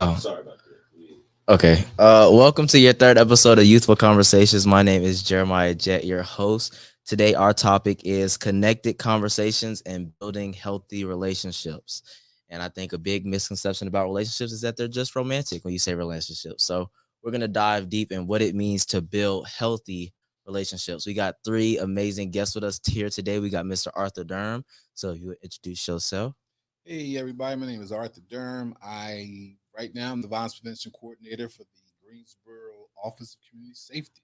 Oh, sorry about that. Okay. Welcome to your third episode of Youthful Conversations. My name is Jeremiah Jett, your host. Today, our topic is connected conversations and building healthy relationships. And I think a big misconception about relationships is that they're just romantic when you say relationships. So we're going to dive deep in what it means to build healthy relationships. We got three amazing guests with us here today. We got Mr. Arthur Durham. So if you would introduce yourself. Hey everybody, my name is Arthur Durham. Right now I'm the Violence Prevention Coordinator for the Greensboro Office of Community Safety.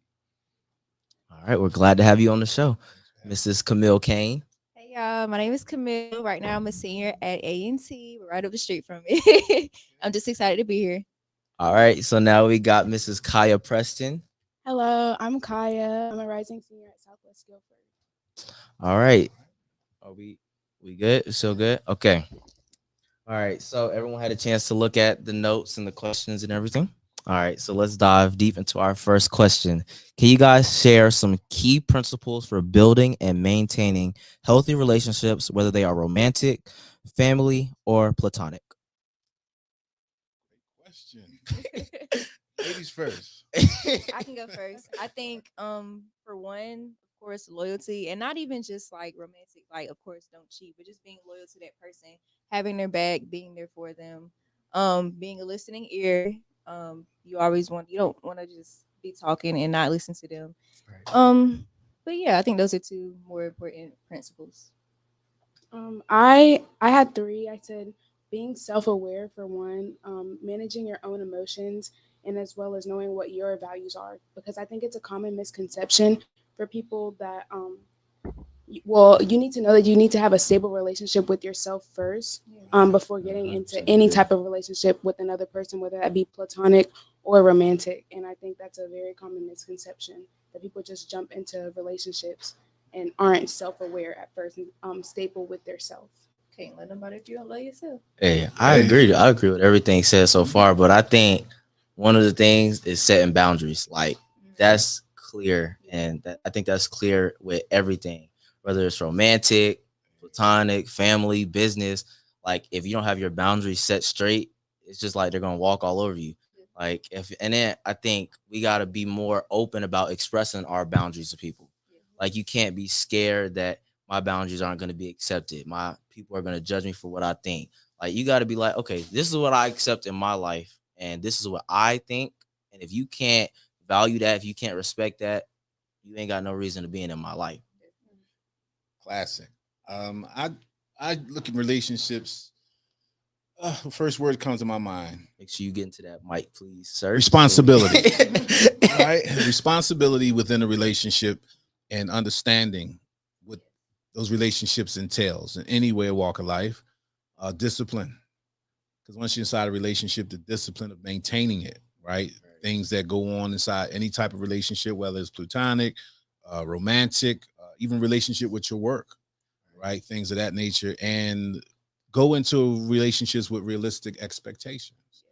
All right, we're glad to have you on the show. Mrs. Camille Kane. Hey y'all, my name is Camille. Right now I'm a senior at A&T. We're right up the street from me. I'm just excited to be here. All right, so now we got Mrs. Kaya Preston. Hello, I'm Kaya. I'm a rising senior at Southwest Guilford. All right. Are we good? Still good? Okay. All right. So everyone had a chance to look at the notes and the questions and everything. All right. So let's dive deep into our first question. Can you guys share some key principles for building and maintaining healthy relationships, whether they are romantic, family, or platonic? Great question. Ladies first. I can go first. I think for one, of course, loyalty, and not even just like romantic, like of course don't cheat, but just being loyal to that person, having their back, being there for them, being a listening ear. You don't want to just be talking and not listen to them. Right. But yeah, I think those are two more important principles. I had three. I said being self-aware for one, managing your own emotions, and as well as knowing what your values are, because I think it's a common misconception for people that you need to know that you need to have a stable relationship with yourself first, before getting into any type of relationship with another person, whether that be platonic or romantic. And I think that's a very common misconception, that people just jump into relationships and aren't self-aware at first, and stable with their self. Can't let nobody if you don't love yourself. Hey, I agree. I agree with everything said so far, but I think one of the things is setting boundaries. Like that's clear, and I think that's clear with everything, whether it's romantic, platonic, family, business. Like if you don't have your boundaries set straight, it's just like they're gonna walk all over you. Like and then I think we gotta be more open about expressing our boundaries to people. Like you can't be scared that my boundaries aren't gonna be accepted. My people are gonna judge me for what I think. Like you gotta be like, okay, this is what I accept in my life, and this is what I think. And if you can't value that, if you can't respect that, you ain't got no reason to be in my life. Classic. I look at relationships. First word comes to my mind. Make sure you get into that mic, please, sir. Responsibility. All right. Responsibility within a relationship and understanding what those relationships entails in any way or walk of life. Discipline. Because once you're inside a relationship, the discipline of maintaining it, right? Things that go on inside any type of relationship, whether it's platonic, romantic, even relationship with your work, right? Things of that nature. And go into relationships with realistic expectations,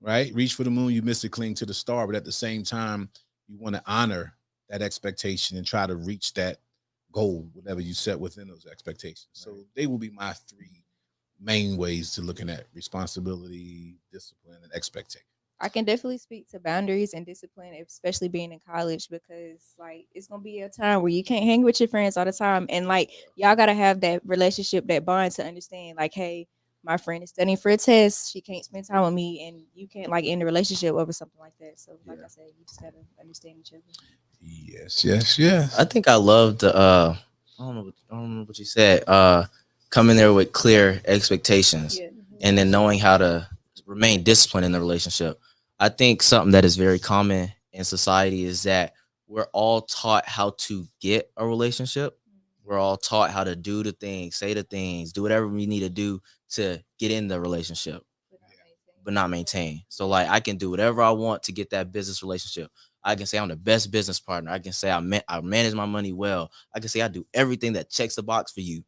right? Reach for the moon, you miss it, cling to the star. But at the same time, you want to honor that expectation and try to reach that goal, whatever you set within those expectations. So they will be my three main ways to looking at responsibility, discipline, and expectation. I can definitely speak to boundaries and discipline, especially being in college, because like it's gonna be a time where you can't hang with your friends all the time, and like y'all gotta have that relationship, that bond to understand. Like, hey, my friend is studying for a test; she can't spend time with me, and you can't like end a relationship over something like that. So, like I said, you just gotta understand each other. Yes. I think I love the I don't know what you said. Coming there with clear expectations, and then knowing how to remain disciplined in the relationship. I think something that is very common in society is that we're all taught how to get a relationship, We're all taught how to do the things, say the things, do whatever we need to do to get in the relationship, but not maintain. So like I can do whatever I want to get that business relationship. I can say I'm the best business partner. I can say I manage my money well. I can say I do everything that checks the box for you.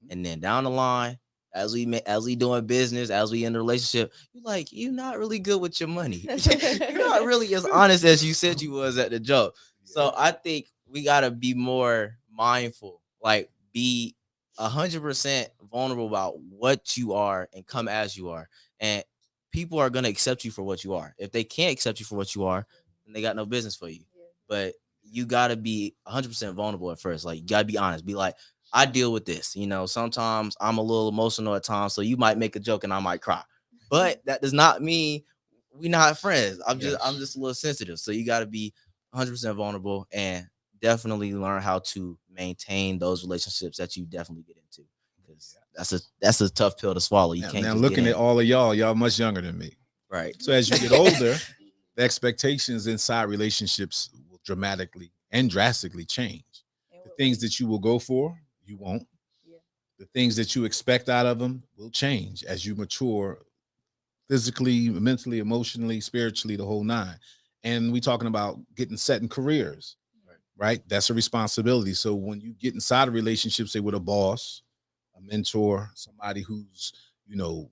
And then down the line, as we doing business, as we in the relationship, you're not really good with your money. You're not really as honest as you said you was at the job. So I think we gotta be more mindful, like be 100% vulnerable about what you are and come as you are. And people are gonna accept you for what you are. If they can't accept you for what you are, then they got no business for you. But you gotta be 100% vulnerable at first. Like you gotta be honest. Be like, I deal with this. Sometimes I'm a little emotional at times, so you might make a joke and I might cry. But that does not mean we not friends. I'm just a little sensitive. So you gotta be 100% vulnerable and definitely learn how to maintain those relationships that you definitely get into. Because that's a tough pill to swallow. You can't Now just looking get at in. all of y'all much younger than me. Right. So as you get older, the expectations inside relationships will dramatically and drastically change. The things that you will go for, you won't. The things that you expect out of them will change as you mature physically, mentally, emotionally, spiritually, the whole nine. And we talking about getting set in careers, right? That's a responsibility. So when you get inside a relationship, say with a boss, a mentor, somebody who's, you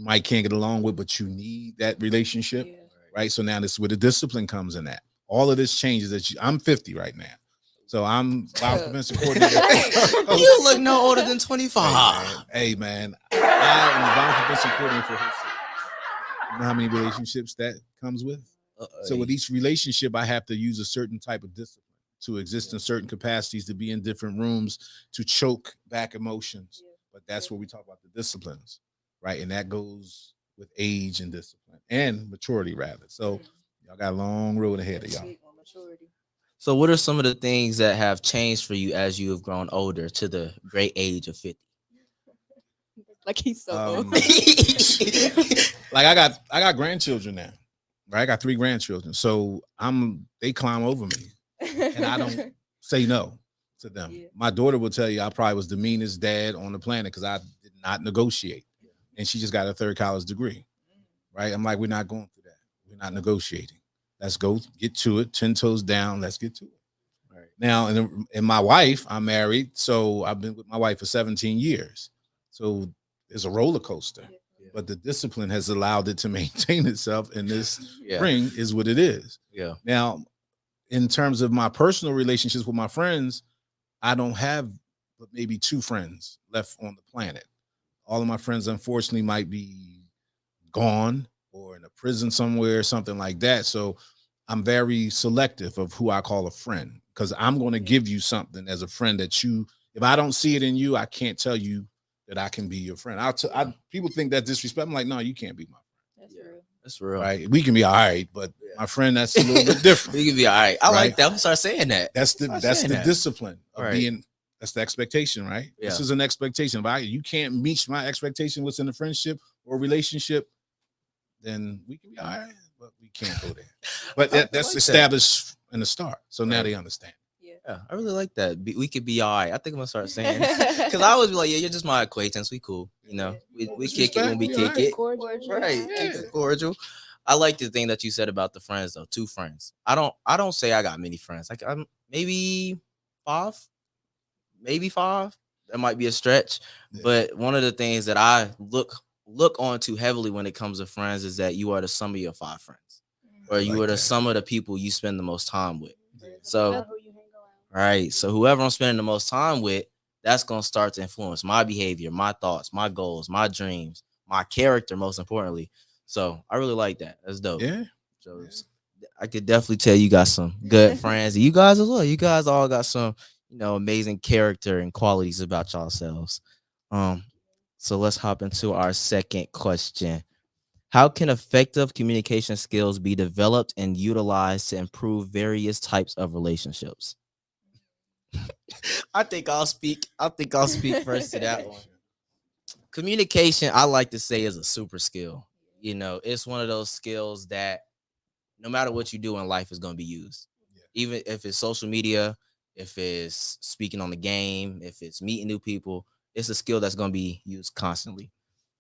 might can't get along with, but you need that relationship, right? So now this is where the discipline comes in that. All of this changes I'm 50 right now. So I'm vice prevention coordinator. You look no older than 25. Hey man, I am the vice prevention coordinator for her city. You know how many relationships that comes with? So with each relationship, I have to use a certain type of discipline to exist in certain capacities, to be in different rooms, to choke back emotions. But that's where we talk about the disciplines, right? And that goes with age and discipline and maturity, rather. So y'all got a long road ahead of y'all. So what are some of the things that have changed for you as you have grown older to the great age of 50? Like he's so old. Like I got grandchildren now, right? I got 3 grandchildren. So they climb over me and I don't say no to them. Yeah. My daughter will tell you I probably was the meanest dad on the planet because I did not negotiate. And she just got a 3rd college degree, right? I'm like, we're not going through that. We're not negotiating. Let's go get to it. 10 toes down. Let's get to it. Right. Now, and my wife, I'm married. So I've been with my wife for 17 years. So it's a roller coaster. Yeah. But the discipline has allowed it to maintain itself. And this ring is what it is. Yeah. Now, in terms of my personal relationships with my friends, I don't have but maybe 2 friends left on the planet. All of my friends, unfortunately, might be gone or in a prison somewhere, something like that. So I'm very selective of who I call a friend because I'm going to give you something as a friend that if I don't see it in you, I can't tell you that I can be your friend. People think that's disrespect. I'm like, no, you can't be my friend. That's real. That's real. Right. We can be all right, but my friend, that's a little bit different. We can be all right. I like that. I'm start saying that. That's the discipline of being. That's the expectation, right? Yeah. This is an expectation. If you can't meet my expectation what's in a friendship or relationship, then we can be all right, but we can't go there. But that's like established in the start. So now they understand. Yeah, I really like that. We could be all right. I think I'm gonna start saying because I always be like, yeah, you're just my acquaintance. We cool. We kick it when we kick it. Cordial. Right. Yeah. Keep it cordial. I like the thing that you said about the friends though. 2 friends. I don't say I got many friends. Like I'm maybe 5. That might be a stretch. Yeah. But one of the things that I look onto heavily when it comes to friends is that you are the sum of your 5 friends, or you are the sum of the people you spend the most time with. Yeah. So, right. So whoever I'm spending the most time with, that's gonna start to influence my behavior, my thoughts, my goals, my dreams, my character, most importantly. So I really like that. That's dope. Yeah. So I could definitely tell you got some good friends. You guys as well. You guys all got some amazing character and qualities about yourselves. So let's hop into our second question. How can effective communication skills be developed and utilized to improve various types of relationships? I think I'll speak first to that one. Communication, I like to say, is a super skill. It's one of those skills that no matter what you do in life is going to be used. Even if it's social media, if it's speaking on the game, if it's meeting new people, it's a skill that's going to be used constantly.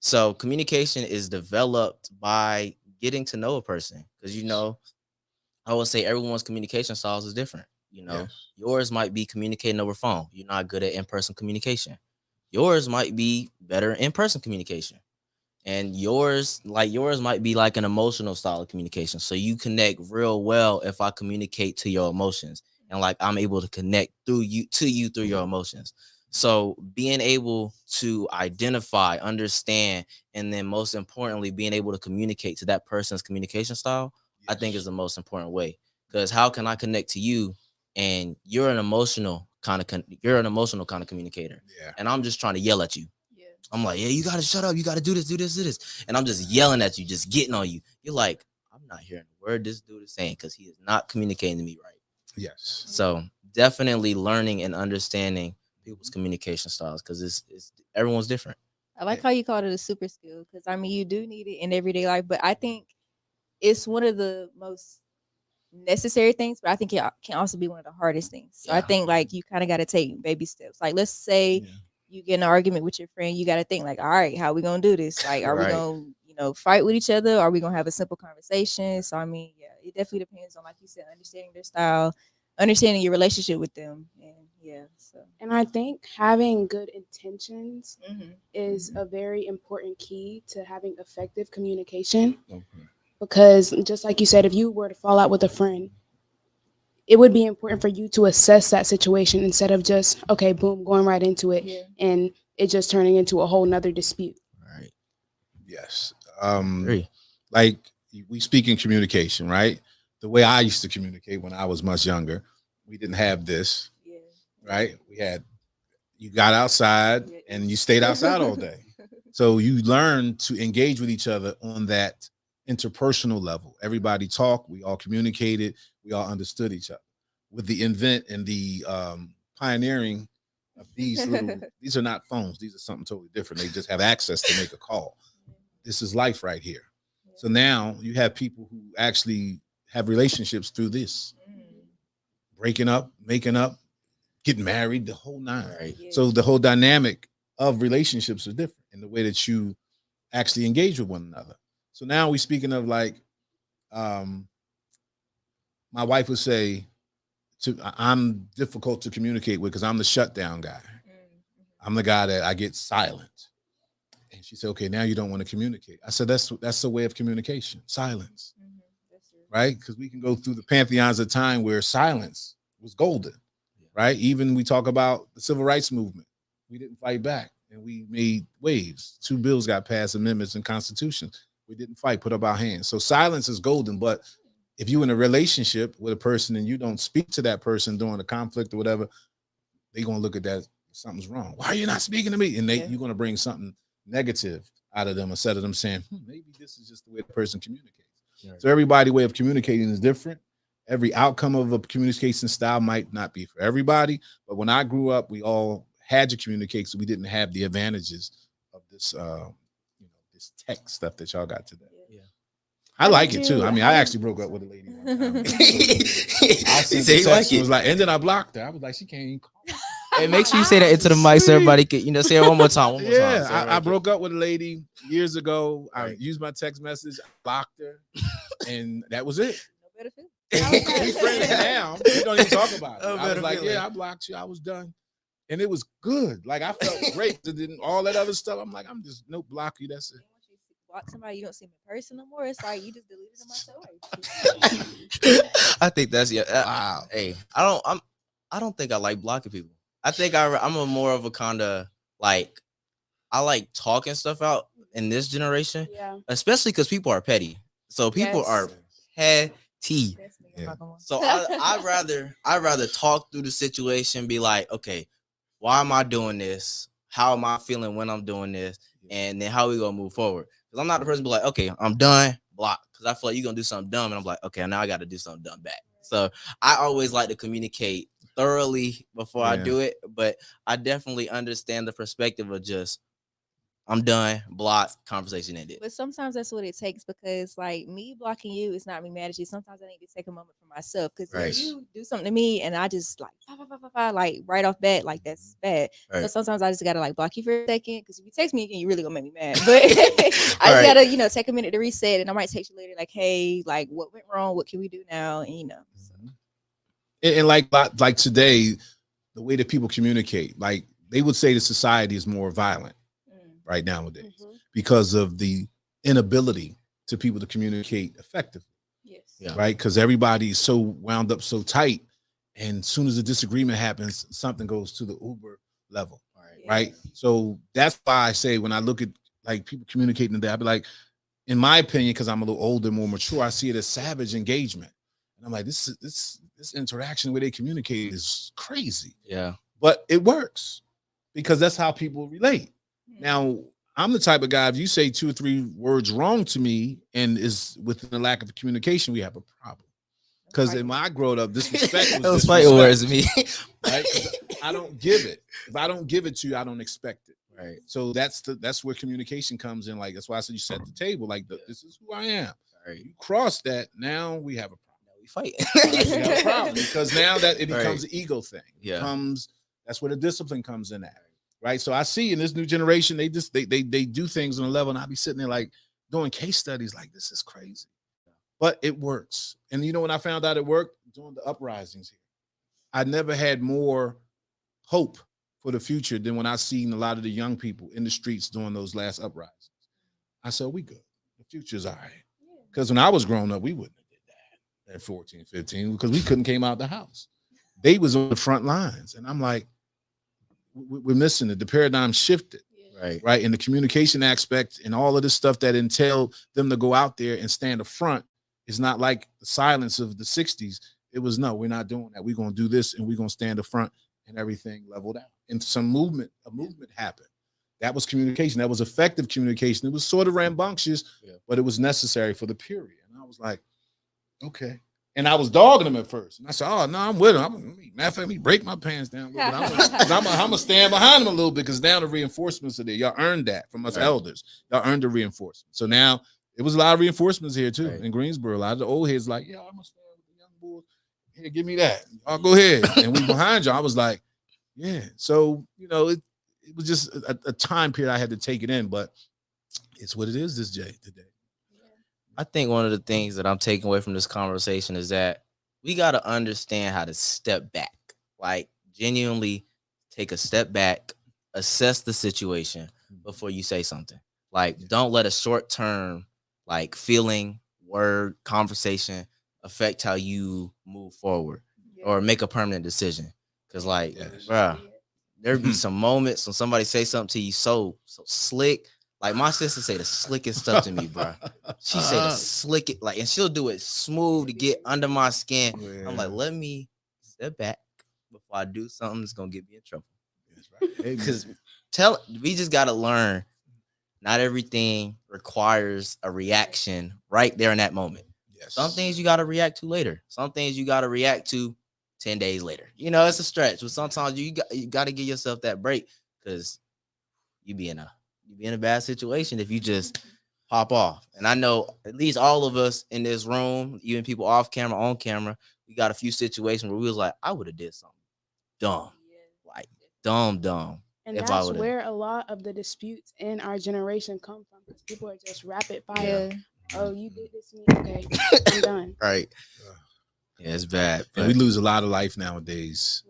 So communication is developed by getting to know a person, because I would say everyone's communication styles is different. Yes. Yours might be communicating over phone. You're not good at in-person communication. Yours might be better in-person communication. And yours might be like an emotional style of communication. So you connect real well if I communicate to your emotions, and like I'm able to connect through your emotions. So being able to identify, understand, and then most importantly, being able to communicate to that person's communication style, I think is the most important way. Because how can I connect to you and you're an emotional kind of communicator, Yeah. and I'm just trying to yell at you. Yeah. I'm like, yeah, you gotta shut up. You gotta do this, do this, do this. And I'm just yelling at you, just getting on you. You're like, I'm not hearing a word this dude is saying, because he is not communicating to me right. Yes. So definitely learning and understanding people's communication styles, because it's everyone's different. I like how you called it a super skill, because I mean you do need it in everyday life, but I think it's one of the most necessary things, but I think it can also be one of the hardest things. So I Yeah. think like you kind of got to take baby steps. Like let's say Yeah. you get in an argument with your friend, you got to think like, all right, how we gonna do this? Like, are we Right. gonna fight with each other? Are we gonna have a simple conversation? So I mean, yeah, it definitely depends on, like you said, understanding their style, understanding your relationship with them, and yeah. So And I think having good intentions mm-hmm. is a very important key to having effective communication. Okay. Because just like you said, if you were to fall out with a friend, it would be important for you to assess that situation instead of just, okay, boom, going right into it Yeah. and it just turning into a whole nother dispute. Right. Yes. Agree. Like we speak in communication, right? The way I used to communicate when I was much younger, we didn't have this, Yeah. right? You got outside Yeah, and you stayed outside all day. So you learn to engage with each other on that interpersonal level. Everybody talked, we all communicated, we all understood each other. With the invent and the pioneering of these are not phones, these are something totally different. They just have access to make a call. This is life right here. So now you have people who actually have relationships through this, breaking up, making up, getting married, the whole nine. Right. Yeah. So the whole dynamic of relationships is different in the way that you actually engage with one another. So now we speaking of like, my wife would say, I'm difficult to communicate with because I'm the shutdown guy. I'm the guy that I get silent. And she said, okay, now you don't want to communicate. I said, that's the way of communication, silence, right? Because we can go through the pantheons of time where silence was golden, right? Even we talk about the civil rights movement. We didn't fight back and we made waves. 2 bills got passed, amendments and constitutions. We didn't fight, put up our hands. So silence is golden. But if you're in a relationship with a person and you don't speak to that person during a conflict or whatever, they're going to look at that, something's wrong. Why are you not speaking to me? And you're going to bring something negative out of them instead of them saying, maybe this is just the way the person communicates. Right. So everybody's way of communicating is different. Every outcome of a communication style might not be for everybody. But when I grew up, we all had to communicate, so we didn't have the advantages of this, this tech stuff that y'all got today. Yeah. I like it too. I mean, I actually broke up with a lady one time. I sent a text and was like, and then I blocked her. I was like, she can't even call me. And make sure you say that into the mic so everybody can, say it one more time. Yeah, I broke up with a lady years ago. I used my text message, I blocked her, and that was it. We friends now. We don't even talk about it. I was like, yeah, I blocked you. I was done. And it was good. Like, I felt great. Didn't all that other stuff. I'm like, I'm just block you. That's it. Block somebody, you don't see them in person no more. It's like you just deleted them out your life. I think that's wow. Hey, I don't think I like blocking people. I think I'm a more of a kind of like, I like talking stuff out in this generation, especially because people are petty. So people are petty. Yeah. So I'd rather talk through the situation, be like, okay, why am I doing this? How am I feeling when I'm doing this? And then how we gonna move forward? Because I'm not the person to be like, okay, I'm done, block. Because I feel like you're gonna do something dumb, and I'm like, okay, now I got to do something dumb back. So I always like to communicate thoroughly before I do it, but I definitely understand the perspective of just I'm done. Block. Conversation ended. But sometimes that's what it takes, because like me blocking you is not me mad at you. Sometimes I need to take a moment for myself, because Right. if you do something to me and I just like like right off bat, like that's bad. So Right. sometimes I just gotta like block you for a second, because if you text me again, you really gonna make me mad. But I just Right. gotta, take a minute to reset, and I might text you later like, hey, like what went wrong? What can we do now? And so. And like today, the way that people communicate, like they would say the society is more violent right nowadays because of the inability to people to communicate effectively. Yes. Yeah. Right. Because everybody's so wound up so tight. And as soon as a disagreement happens, something goes to the Uber level. Right. So that's why I say when I look at like people communicating today, I'd be like, in my opinion, because I'm a little older, more mature, I see it as savage engagement. And I'm like, this interaction, the way they communicate is crazy. Yeah. But it works because that's how people relate. Now, I'm the type of guy, if you say 2 or 3 words wrong to me and is within the lack of communication, we have a problem. Because when I grew up, disrespect was Those fighting words disrespect, me. right? 'Cause I don't give it. If I don't give it to you, I don't expect it. Right. So that's where communication comes in. Like that's why I said you set the table. Like this is who I am. Right. You cross that, now we have a problem. Now we fight. Right? We have a problem because now that it becomes an ego thing. Yeah. That's where the discipline comes in at. Right. So I see in this new generation, they do things on a level, and I be sitting there like doing case studies, like this is crazy. But it works. And when I found out it worked, during the uprisings here, I never had more hope for the future than when I seen a lot of the young people in the streets during those last uprisings. I said, we good. The future's all right. Because when I was growing up, we wouldn't have did that at 14, 15, because we couldn't came out the house. They was on the front lines. And I'm like, we're missing it. The paradigm shifted. Right. And the communication aspect and all of this stuff that entailed them to go out there and stand up front is not like the silence of the 60s. It was, no, we're not doing that. We're going to do this and we're going to stand up front, and everything leveled out. And a movement happened. That was communication. That was effective communication. It was sort of rambunctious, but it was necessary for the period. And I was like, okay. And I was dogging them at first. And I said, oh, no, I'm with him. Matter of fact, let me break my pants down a little bit. I'm going to stand behind them a little bit, because now the reinforcements are there. Y'all earned that from us elders. Y'all earned the reinforcement. So now it was a lot of reinforcements here, too, in Greensboro. A lot of the old heads like, yeah, I'm going to stand with the young boys. Here, give me that. I'll go ahead. And we behind you. I was like, yeah. So, it was just a time period I had to take it in, but it's what it is today. I think one of the things that I'm taking away from this conversation is that we got to understand how to step back, like genuinely take a step back, assess the situation before you say something. Like, don't let a short term, like feeling, word, conversation affect how you move forward or make a permanent decision. Cause like, bruh, there'd be some moments when somebody say something to you so slick. Like my sister say the slickest stuff to me, bro. She say the slickest, like, and she'll do it smooth to get under my skin. Yeah. I'm like, let me step back before I do something that's gonna get me in trouble. Because we just gotta learn. Not everything requires a reaction right there in that moment. Yes. Some things you gotta react to later. Some things you gotta react to 10 days later. It's a stretch, but sometimes you got to give yourself that break, because you be in a bad situation if you just pop off. And I know at least all of us in this room, even people off camera, on camera, we got a few situations where we was like, I would have did something dumb, like dumb. And that's where a lot of the disputes in our generation come from, because people are just rapid fire. Yeah. Oh, you did this to me? Okay, I'm done. Right. Yeah, it's bad. And we lose a lot of life nowadays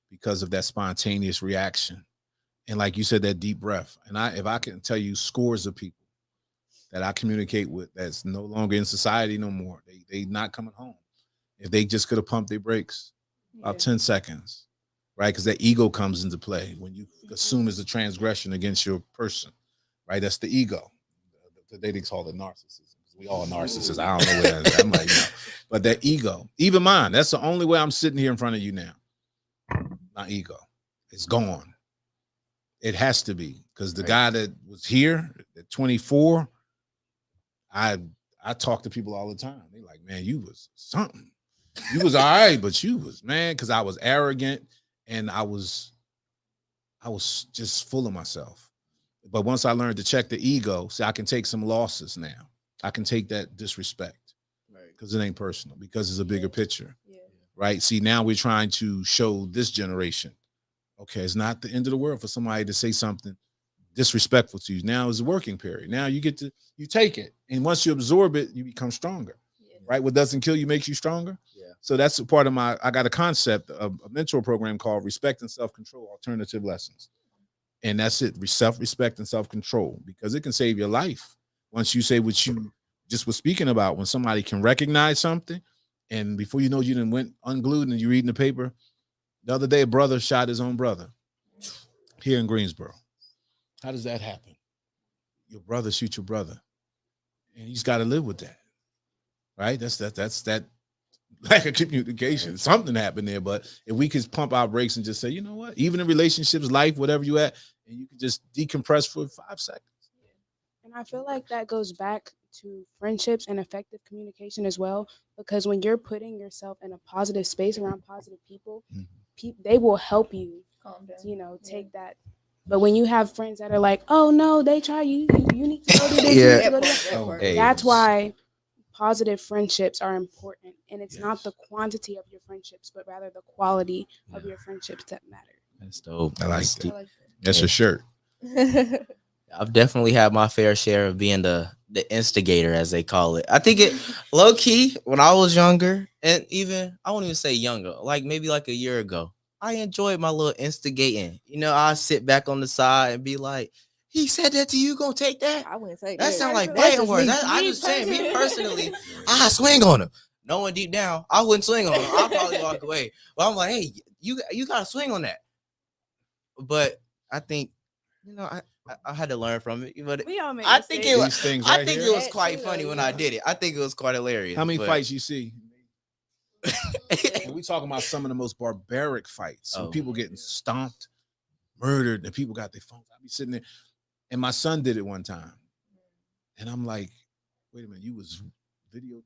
because of that spontaneous reaction. And like you said, that deep breath. And if I can tell you scores of people that I communicate with that's no longer in society no more, they not coming home. If they just could have pumped their brakes about 10 seconds, right? Because that ego comes into play when you assume it's a transgression against your person, right? That's the ego. Today they call it narcissism. We all narcissists. I don't know where that is. I'm like, but that ego, even mine, that's the only way I'm sitting here in front of you now. My ego is gone. It has to be, because the guy that was here at 24, I talk to people all the time. They like, man, you was something. You was all right, but you was, man, because I was arrogant and I was just full of myself. But once I learned to check the ego, see, I can take some losses now. I can take that disrespect because it ain't personal, because it's a bigger picture, right? See, now we're trying to show this generation, okay, it's not the end of the world for somebody to say something disrespectful to you. Now is the working period. Now you take it. And once you absorb it, you become stronger, right? What doesn't kill you makes you stronger. Yeah. So that's a part of I got a concept of a mentor program called Respect and Self-Control Alternative Lessons. And that's it, self-respect and self-control, because it can save your life. Once you say what you just was speaking about, when somebody can recognize something, and before you know, you done went unglued and you're reading the paper. The other day, a brother shot his own brother here in Greensboro. How does that happen? Your brother shoot your brother, and he's got to live with that, right? That's that lack of communication. Something happened there, but if we could pump our brakes and just say, you know what, even in relationships, life, whatever you at, and you can just decompress for 5 seconds. And I feel like that goes back to friendships and effective communication as well, because when you're putting yourself in a positive space around positive people, they will help you, take that. But when you have friends that are like, oh no, they try you need to go do this, you need to go do that. Hey. That's why positive friendships are important. And it's not the quantity of your friendships, but rather the quality of your friendships that matter. That's dope. I like That's that. deep. That's a shirt. I've definitely had my fair share of being the instigator, as they call it. I think it low key when I was younger, and even I won't even say younger, like maybe like a year ago, I enjoyed my little instigating. You know, I sit back on the side and be like, "He said that to you, gonna take that?" I wouldn't say That sound like That's fighting just words. me. I Me just saying, me personally. personally, I swing on him. Knowing deep down, I wouldn't swing on him. I'll probably walk away. But I'm like, hey, you gotta swing on that. But I think, I had to learn from it. But We all make I think mistakes. These things I right think here. it was That quite too, funny though, when yeah. I did it. I think it was quite hilarious. How many but- fights you see? And we talking about some of the most barbaric fights. Some people getting stomped, murdered, and people got their phones. I be sitting there, and my son did it one time, and I'm like, "Wait a minute, you was video?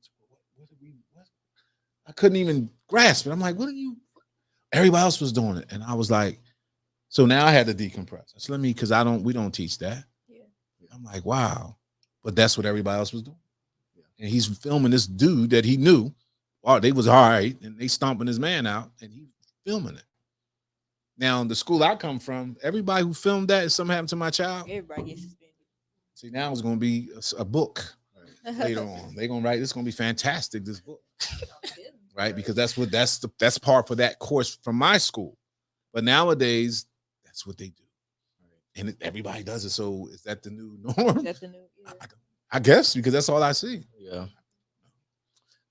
What? I couldn't even grasp it. I'm like, what are you? Everybody else was doing it, and I was like, so now I had to decompress. I said, because we don't teach that. Yeah. I'm like, wow, but that's what everybody else was doing, and he's filming this dude that he knew. Oh, they was all right, and they stomping his man out, and he filming it. Now, the school I come from, everybody who filmed that, if something happened to my child, Everybody gets suspended. see, now it's going to be a book later on. They're going to write, it's going to be fantastic, this book, right? Because that's part for that course from my school. But nowadays, that's what they do. And everybody does it. So is that the new norm? That's the new. Yeah. I guess, because that's all I see. Yeah.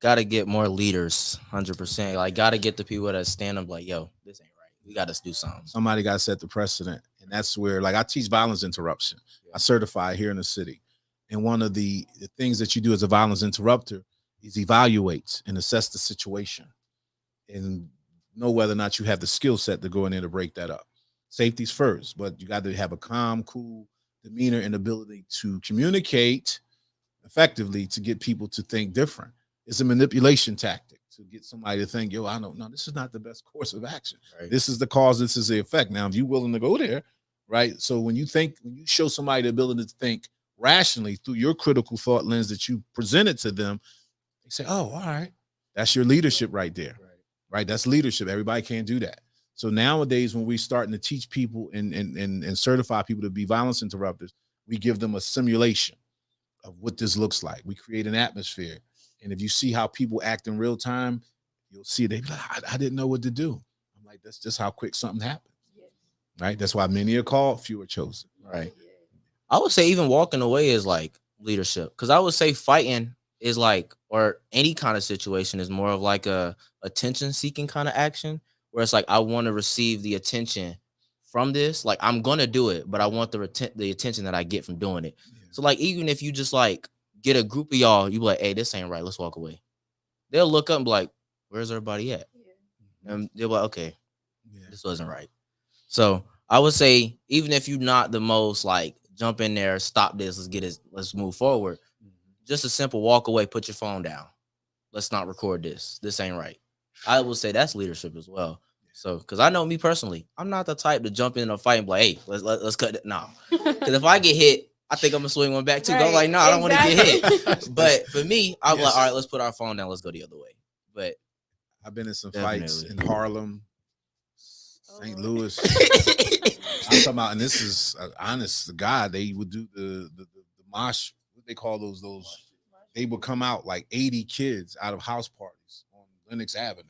Gotta get more leaders, 100%. Like, gotta get the people that stand up like, yo, this ain't right. We gotta do something. Somebody got to set the precedent. And that's where, like, I teach violence interruption. I certify here in the city. And one of the things that you do as a violence interrupter is evaluate and assess the situation and know whether or not you have the skill set to go in there to break that up. Safety's first, but you got to have a calm, cool demeanor and ability to communicate effectively to get people to think different. It's a manipulation tactic to get somebody to think, yo, I don't know, this is not the best course of action. Right. This is the cause, this is the effect. Now, if you're willing to go there, right? So when you show somebody the ability to think rationally through your critical thought lens that you presented to them, they say, oh, all right, that's your leadership right there, right? That's leadership. Everybody can't do that. So nowadays, when we're starting to teach people and certify people to be violence interrupters, we give them a simulation of what this looks like. We create an atmosphere. And if you see how people act in real time, you'll see they be like, I didn't know what to do. I'm like, that's just how quick something happens. Right? That's why many are called, few are chosen. Right. I would say even walking away is like leadership. Because I would say fighting is like, or any kind of situation is more of like a attention seeking kind of action, where it's like, I want to receive the attention from this. Like, I'm going to do it, but I want the attention that I get from doing it. Yeah. So like, even if you just like get a group of y'all, you be like, hey, this ain't right. Let's walk away. They'll look up and be like, where's everybody at? Yeah. And they'll be like, okay, this wasn't right. So I would say, even if you're not the most like jump in there, stop this, let's move forward. Just a simple walk away, put your phone down. Let's not record this. This ain't right. I would say that's leadership as well. So, because I know me personally, I'm not the type to jump in a fight and be like, hey, let's cut it. No. Because if I get hit, I think I'm going to swing one back too. Right. I'm like, no, I don't want to get hit. But for me, I'm like, all right, let's put our phone down. Let's go the other way. But I've been in some fights in Harlem, St. Louis. I'm talking about, and this is honest to God, they would do the mosh, what they call those, they would come out like 80 kids out of house parties on Lenox Avenue,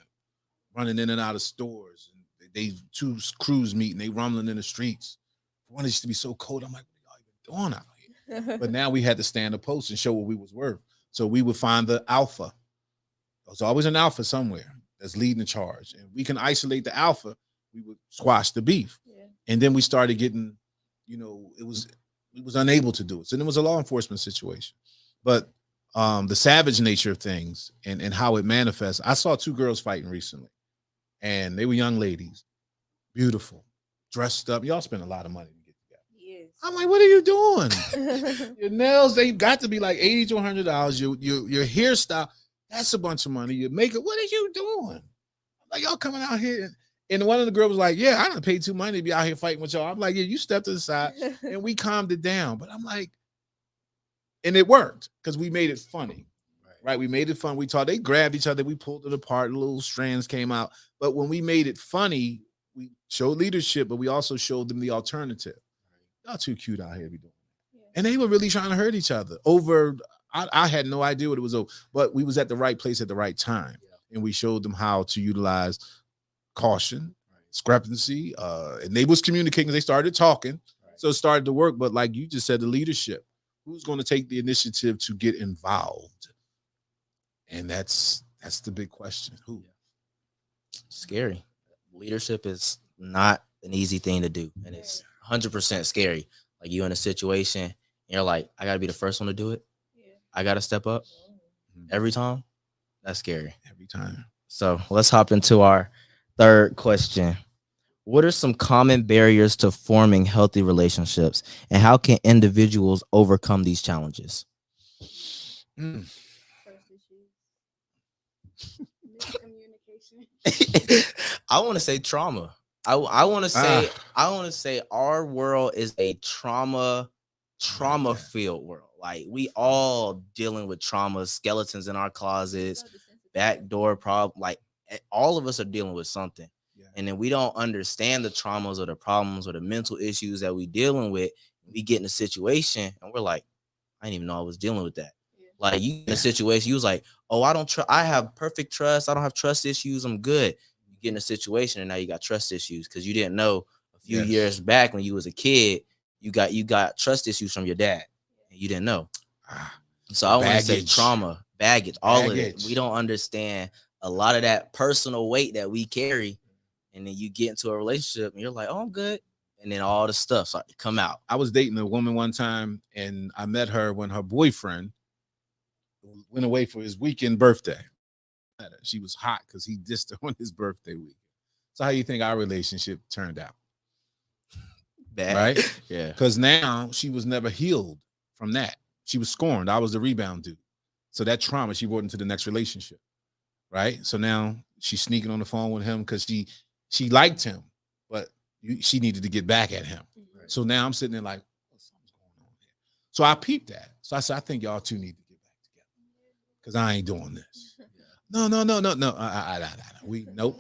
running in and out of stores. And they two crews meeting, they rumbling in the streets. One used to be so cold. I'm like, what are y'all even doing out here? But now we had to stand a post and show what we was worth. So we would find the alpha. There's always an alpha somewhere that's leading the charge. And we can isolate the alpha, we would squash the beef. Yeah. And then we started getting, we was unable to do it. So then it was a law enforcement situation. But the savage nature of things and how it manifests. I saw two girls fighting recently, and they were young ladies, beautiful, dressed up. Y'all spend a lot of money to get together. Yes. I'm like, what are you doing? Your nails, they got to be like $80 to $100. Your hairstyle, that's a bunch of money. Your makeup, what are you doing? Like, y'all coming out here. And one of the girls was like, yeah, I done paid too money to be out here fighting with y'all. I'm like, yeah, you stepped to the side and we calmed it down. But I'm like, and it worked because we made it funny, right? We made it fun. We talked, they grabbed each other. We pulled it apart. Little strands came out. But when we made it funny, we showed leadership, but we also showed them the alternative. Y'all too cute out here to be doing that. Yeah. And they were really trying to hurt each other over, I had no idea what it was over, but we was at the right place at the right time. Yeah. And we showed them how to utilize caution, discrepancy, and they was communicating. They started talking. So it started to work. But like you just said, the leadership. Who's going to take the initiative to get involved? And that's the big question. Who? Scary. Leadership is not an easy thing to do. And it's 100% scary. Like you in a situation, and you're like, I got to be the first one to do it. Yeah. I got to step up every time. That's scary. Every time. So let's hop into our third question. What are some common barriers to forming healthy relationships, and how can individuals overcome these challenges? Trust issues. Miscommunication. I want to say trauma. I want to say our world is a trauma filled world. Like we all dealing with trauma, skeletons in our closets, backdoor problem. Like all of us are dealing with something. And then we don't understand the traumas or the problems or the mental issues that we dealing with. We get in a situation and we're like, I didn't even know I was dealing with that. Yeah. Like you in a situation, you was like, oh, I have perfect trust. I don't have trust issues. I'm good. You get in a situation and now you got trust issues because you didn't know a few years back when you was a kid, you got trust issues from your dad and you didn't know. So I want to say trauma, baggage, all of it. We don't understand a lot of that personal weight that we carry. And then you get into a relationship and you're like, oh, I'm good. And then all the stuff started to come out. I was dating a woman one time and I met her when her boyfriend went away for his weekend birthday. She was hot because he dissed her on his birthday week. So how do you think our relationship turned out? Bad. Right? Yeah. Because now she was never healed from that. She was scorned. I was the rebound dude. So that trauma she brought into the next relationship. Right? So now she's sneaking on the phone with him because she liked him, but she needed to get back at him. Right. So now I'm sitting there like, something's going on here. So I peeped that. So I said, I think y'all two need to get back together because I ain't doing this. No. Nope,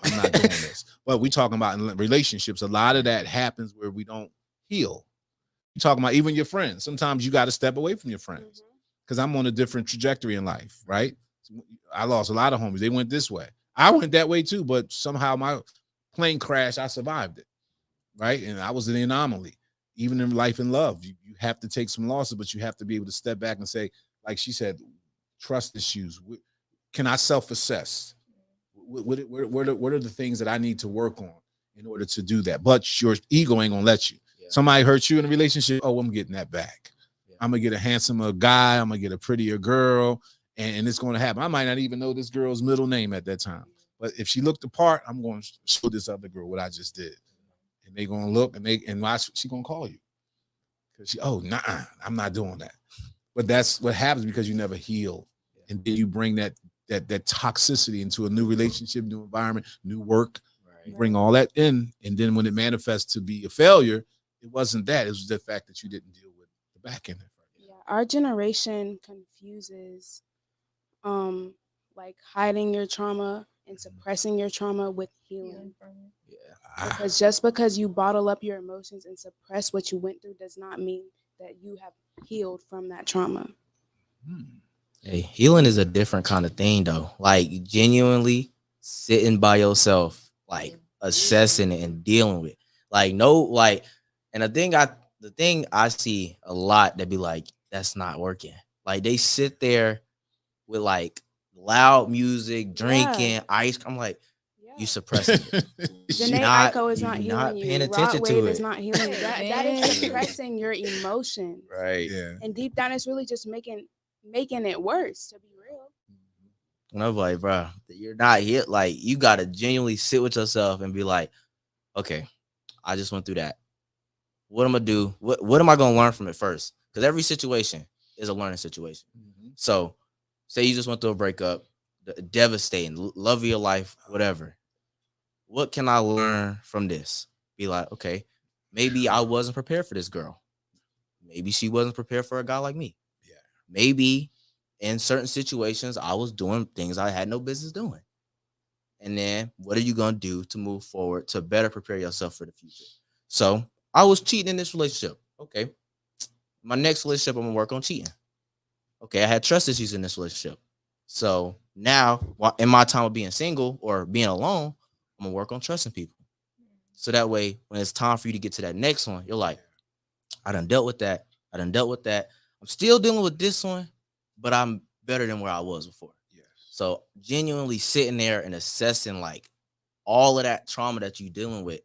I'm not doing this. But we talking about in relationships, a lot of that happens where we don't heal. You talking about even your friends. Sometimes you got to step away from your friends because I'm on a different trajectory in life, right? I lost a lot of homies. They went this way. I went that way too, but somehow my plane crash, I survived it, right? And I was an anomaly. Even in life and love, you have to take some losses, but you have to be able to step back and say, like she said, trust issues. Can I self-assess? What are the things that I need to work on in order to do that? But your ego ain't gonna let you. Yeah. Somebody hurt you in a relationship. Oh, I'm getting that back. Yeah. I'm gonna get a handsomer guy. I'm gonna get a prettier girl, and it's gonna happen. I might not even know this girl's middle name at that time. But if she looked the part, I'm going to show this other girl what I just did. And they're going to look and watch, she going to call you. Because I'm not doing that. But that's what happens because you never heal. And then you bring that toxicity into a new relationship, new environment, new work. You bring all that in, and then when it manifests to be a failure, it wasn't that. It was the fact that you didn't deal with the back end. Yeah, our generation confuses like hiding your trauma and suppressing your trauma with healing. Because just because you bottle up your emotions and suppress what you went through does not mean that you have healed from that trauma. Hey, healing is a different kind of thing though. Like genuinely sitting by yourself, like assessing it and dealing with. Like no, like, and the thing I see a lot that be like, that's not working. Like they sit there with like loud music, drinking, ice. I'm like, you suppressing it. Janae Not- Aiko is you're not not healing you. paying Rod attention to Wave it. is not healing you. That is suppressing your emotions. Right. Yeah. And deep down, it's really just making it worse, to be real. And I'm like, bro, you're not here. Like, you gotta genuinely sit with yourself and be like, okay, I just went through that. What am I gonna do? What am I gonna learn from it first? Because every situation is a learning situation. So, say you just went through a breakup, devastating, love of your life, whatever. What can I learn from this? Be like, okay, maybe I wasn't prepared for this girl. Maybe she wasn't prepared for a guy like me. Yeah. Maybe in certain situations, I was doing things I had no business doing. And then what are you going to do to move forward to better prepare yourself for the future? So I was cheating in this relationship. Okay. My next relationship, I'm going to work on cheating. Okay. I had trust issues in this relationship. So now in my time of being single or being alone, I'm going to work on trusting people. So that way, when it's time for you to get to that next one, you're like, I done dealt with that. I done dealt with that. I'm still dealing with this one, but I'm better than where I was before. Yes. So genuinely sitting there and assessing like all of that trauma that you're dealing with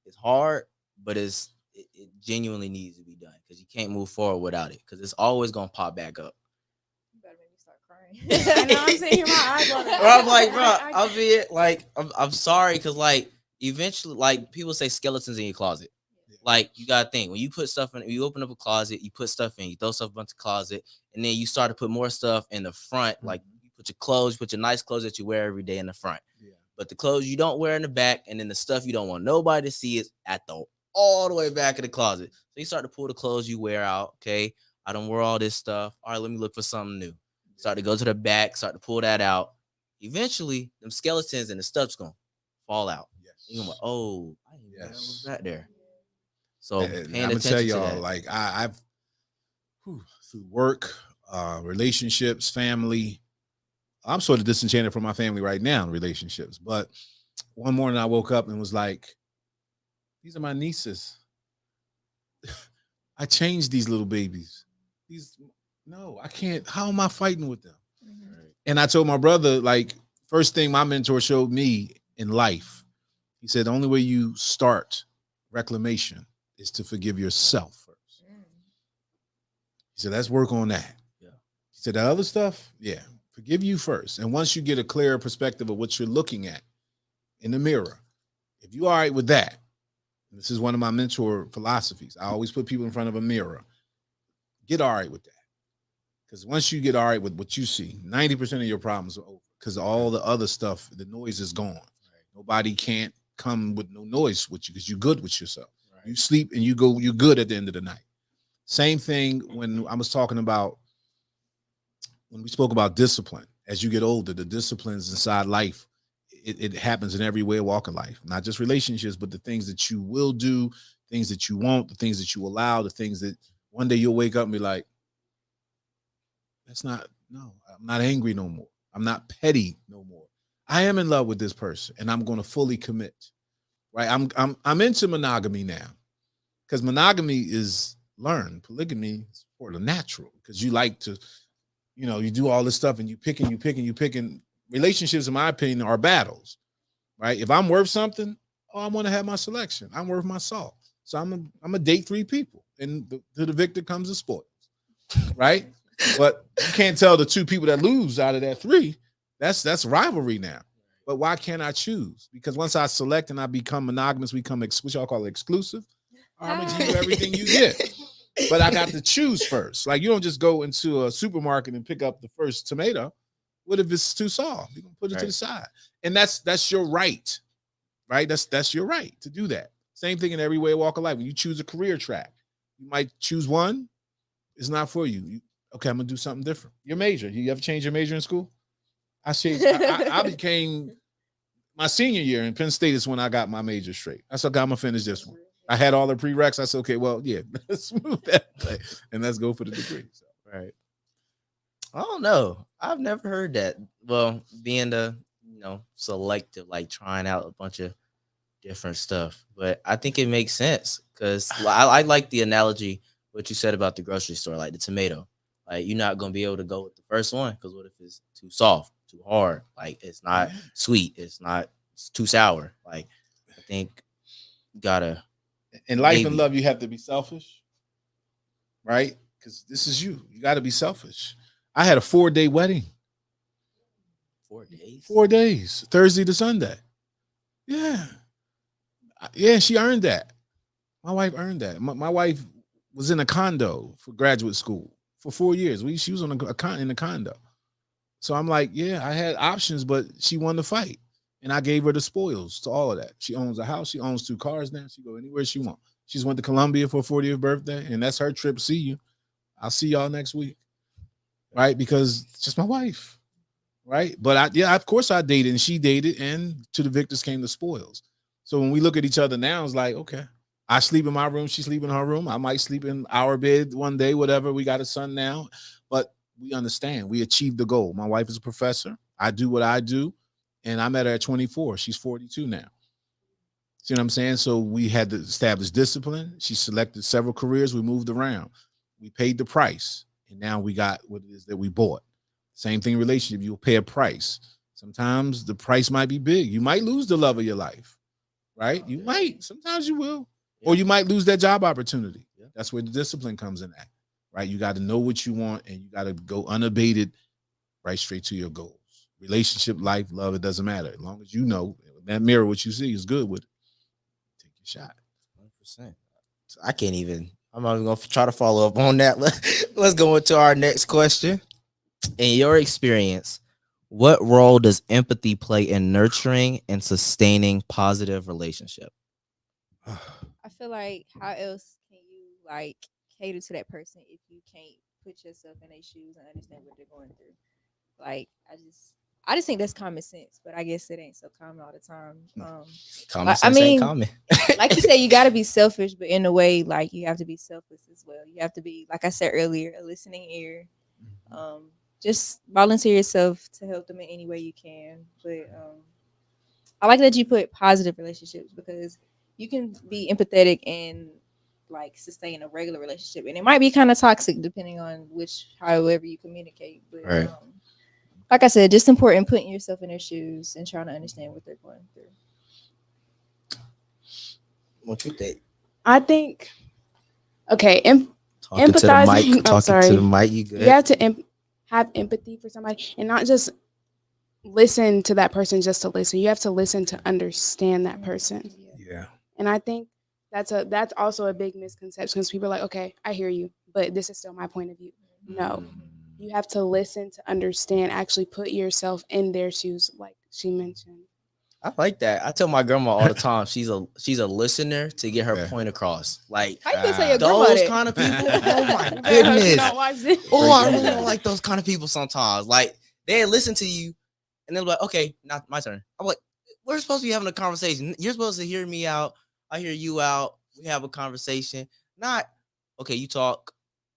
is hard, but it genuinely needs to be done because you can't move forward without it because it's always gonna pop back up. You better make me start crying. I know, I'm sitting here, my eyes watering. Bro, I'm like, bro, I'll be it. Like, I'm sorry because like eventually, like people say skeletons in your closet. Like you gotta think when you put stuff in, you open up a closet, you put stuff in, you throw stuff into the closet, and then you start to put more stuff in the front. Like you put your clothes, you put your nice clothes that you wear every day in the front. Yeah. But the clothes you don't wear in the back, and then the stuff you don't want nobody to see is at the all the way back of the closet. So you start to pull the clothes you wear out. Okay, I don't wear all this stuff. All right, let me look for something new. Start to go to the back, start to pull that out. Eventually, them skeletons and the stuff's gonna fall out. Yes. And you're like, oh, I didn't know that was back there. So And paying I'm gonna attention tell to y'all, that. like I've through work, relationships, family. I'm sort of disenchanted from my family right now in relationships. But one morning I woke up and was like, these are my nieces. I changed these little babies. No, I can't. How am I fighting with them? And I told my brother, like, first thing my mentor showed me in life, he said, the only way you start reclamation is to forgive yourself first. He said, let's work on that. Yeah. He said, that other stuff, yeah, forgive you first. And once you get a clearer perspective of what you're looking at in the mirror, if you're all right with that, and this is one of my mentor philosophies, I always put people in front of a mirror, get all right with that. Because once you get all right with what you see, 90% of your problems are over. Because all the other stuff, the noise is gone. Right. Nobody can't come with no noise with you because you're good with yourself. Right. You sleep and you're good at the end of the night. Same thing when I was talking about, when we spoke about discipline. As you get older, the disciplines inside life, it happens in every way of walk of life. Not just relationships, but the things that you will do, things that you won't, the things that you allow, the things that one day you'll wake up and be like, I'm not angry no more. I'm not petty no more. I am in love with this person and I'm going to fully commit. Right? I'm into monogamy now because monogamy is learned. Polygamy is for the natural because you like to, you do all this stuff and you picking. Relationships, in my opinion, are battles. Right? If I'm worth something, I want to have my selection. I'm worth my salt. So I'm a date 3 people and to the victor comes the spoils. Right? But you can't tell the 2 people that lose out of that 3. That's rivalry now. But why can't I choose? Because once I select and I become monogamous, become what y'all call it, exclusive. I'm gonna give you everything you get. But I got to choose first. Like you don't just go into a supermarket and pick up the first tomato. What if it's too soft? You're gonna put it to the side. And that's your right. right? That's your right to do that. Same thing in every way walk of life. When you choose a career track, you might choose one, it's not for you. Okay, I'm gonna do something different. Your major, you ever change your major in school? I changed. I became my senior year in Penn State is when I got my major straight. I said, okay, I'm gonna finish this one. I had all the prereqs. I said, okay, well, yeah, let's move that way and let's go for the degree. So. Right. I don't know. I've never heard that. Well, being the selective, like trying out a bunch of different stuff, but I think it makes sense because I like the analogy what you said about the grocery store, like the tomato. Like you're not gonna be able to go with the first one because what if it's too soft, too hard? Like it's not sweet, it's too sour. Like I think you gotta in life and love, you have to be selfish, right? Because this is you. You got to be selfish. I had a 4-day wedding. 4 days. 4 days, Thursday to Sunday. Yeah, yeah. She earned that. My wife earned that. My wife was in a condo for graduate school for 4 years. She was in a condo. So I'm like, yeah, I had options, but she won the fight. And I gave her the spoils to all of that. She owns a house. She owns 2 cars now. She go anywhere she wants. She's went to Colombia for her 40th birthday, and that's her trip. See you. I'll see y'all next week. Right? Because it's just my wife. Right? But of course I dated, and she dated, and to the victors came the spoils. So when we look at each other now, it's like, okay, I sleep in my room. She sleep in her room. I might sleep in our bed one day, whatever. We got a son now. But we understand. We achieved the goal. My wife is a professor. I do what I do. And I met her at 24. She's 42 now. See what I'm saying? So we had to establish discipline. She selected several careers. We moved around. We paid the price. And now we got what it is that we bought. Same thing in relationship. You'll pay a price. Sometimes the price might be big. You might lose the love of your life, right? You might. Sometimes you will. Or you might lose that job opportunity. That's where the discipline comes in at, right? You got to know what you want, and you got to go unabated right straight to your goals. Relationship, life, love, it doesn't matter. As long as you know that mirror, what you see is good with it. Take your shot. 100%. I can't even. I'm not even gonna try to follow up on that. Let's go into our next question. In your experience, what role does empathy play in nurturing and sustaining positive relationship? I feel like how else can you like cater to that person if you can't put yourself in their shoes and understand what they're going through? Like I just think that's common sense, but I guess it ain't so common all the time. Common sense ain't common. Like you said, you got to be selfish, but in a way, like you have to be selfless as well. You have to be, like I said earlier, a listening ear. Just volunteer yourself to help them in any way you can. But I like that you put positive relationships because you can be empathetic and like sustain a regular relationship, and it might be kind of toxic depending on however you communicate. But right. Like I said, just important putting yourself in their shoes and trying to understand what they're going through. What you think? I think, okay, Talking to the mic. sorry. To the mic. You good? You have to have empathy for somebody and not just listen to that person just to listen. You have to listen to understand that person. Yeah. And I think that's also a big misconception because people are like, okay, I hear you, but this is still my point of view. No. You have to listen to understand, actually put yourself in their shoes, like she mentioned. I like that. I tell my grandma all the time, she's a listener to get her point across. Like how you gonna say your grandma those that? kind of people. Oh my goodness. I really don't like those kind of people sometimes. Like they listen to you and they're like, okay, now my turn. I'm like, we're supposed to be having a conversation. You're supposed to hear me out. I hear you out. We have a conversation. Not, okay, you talk.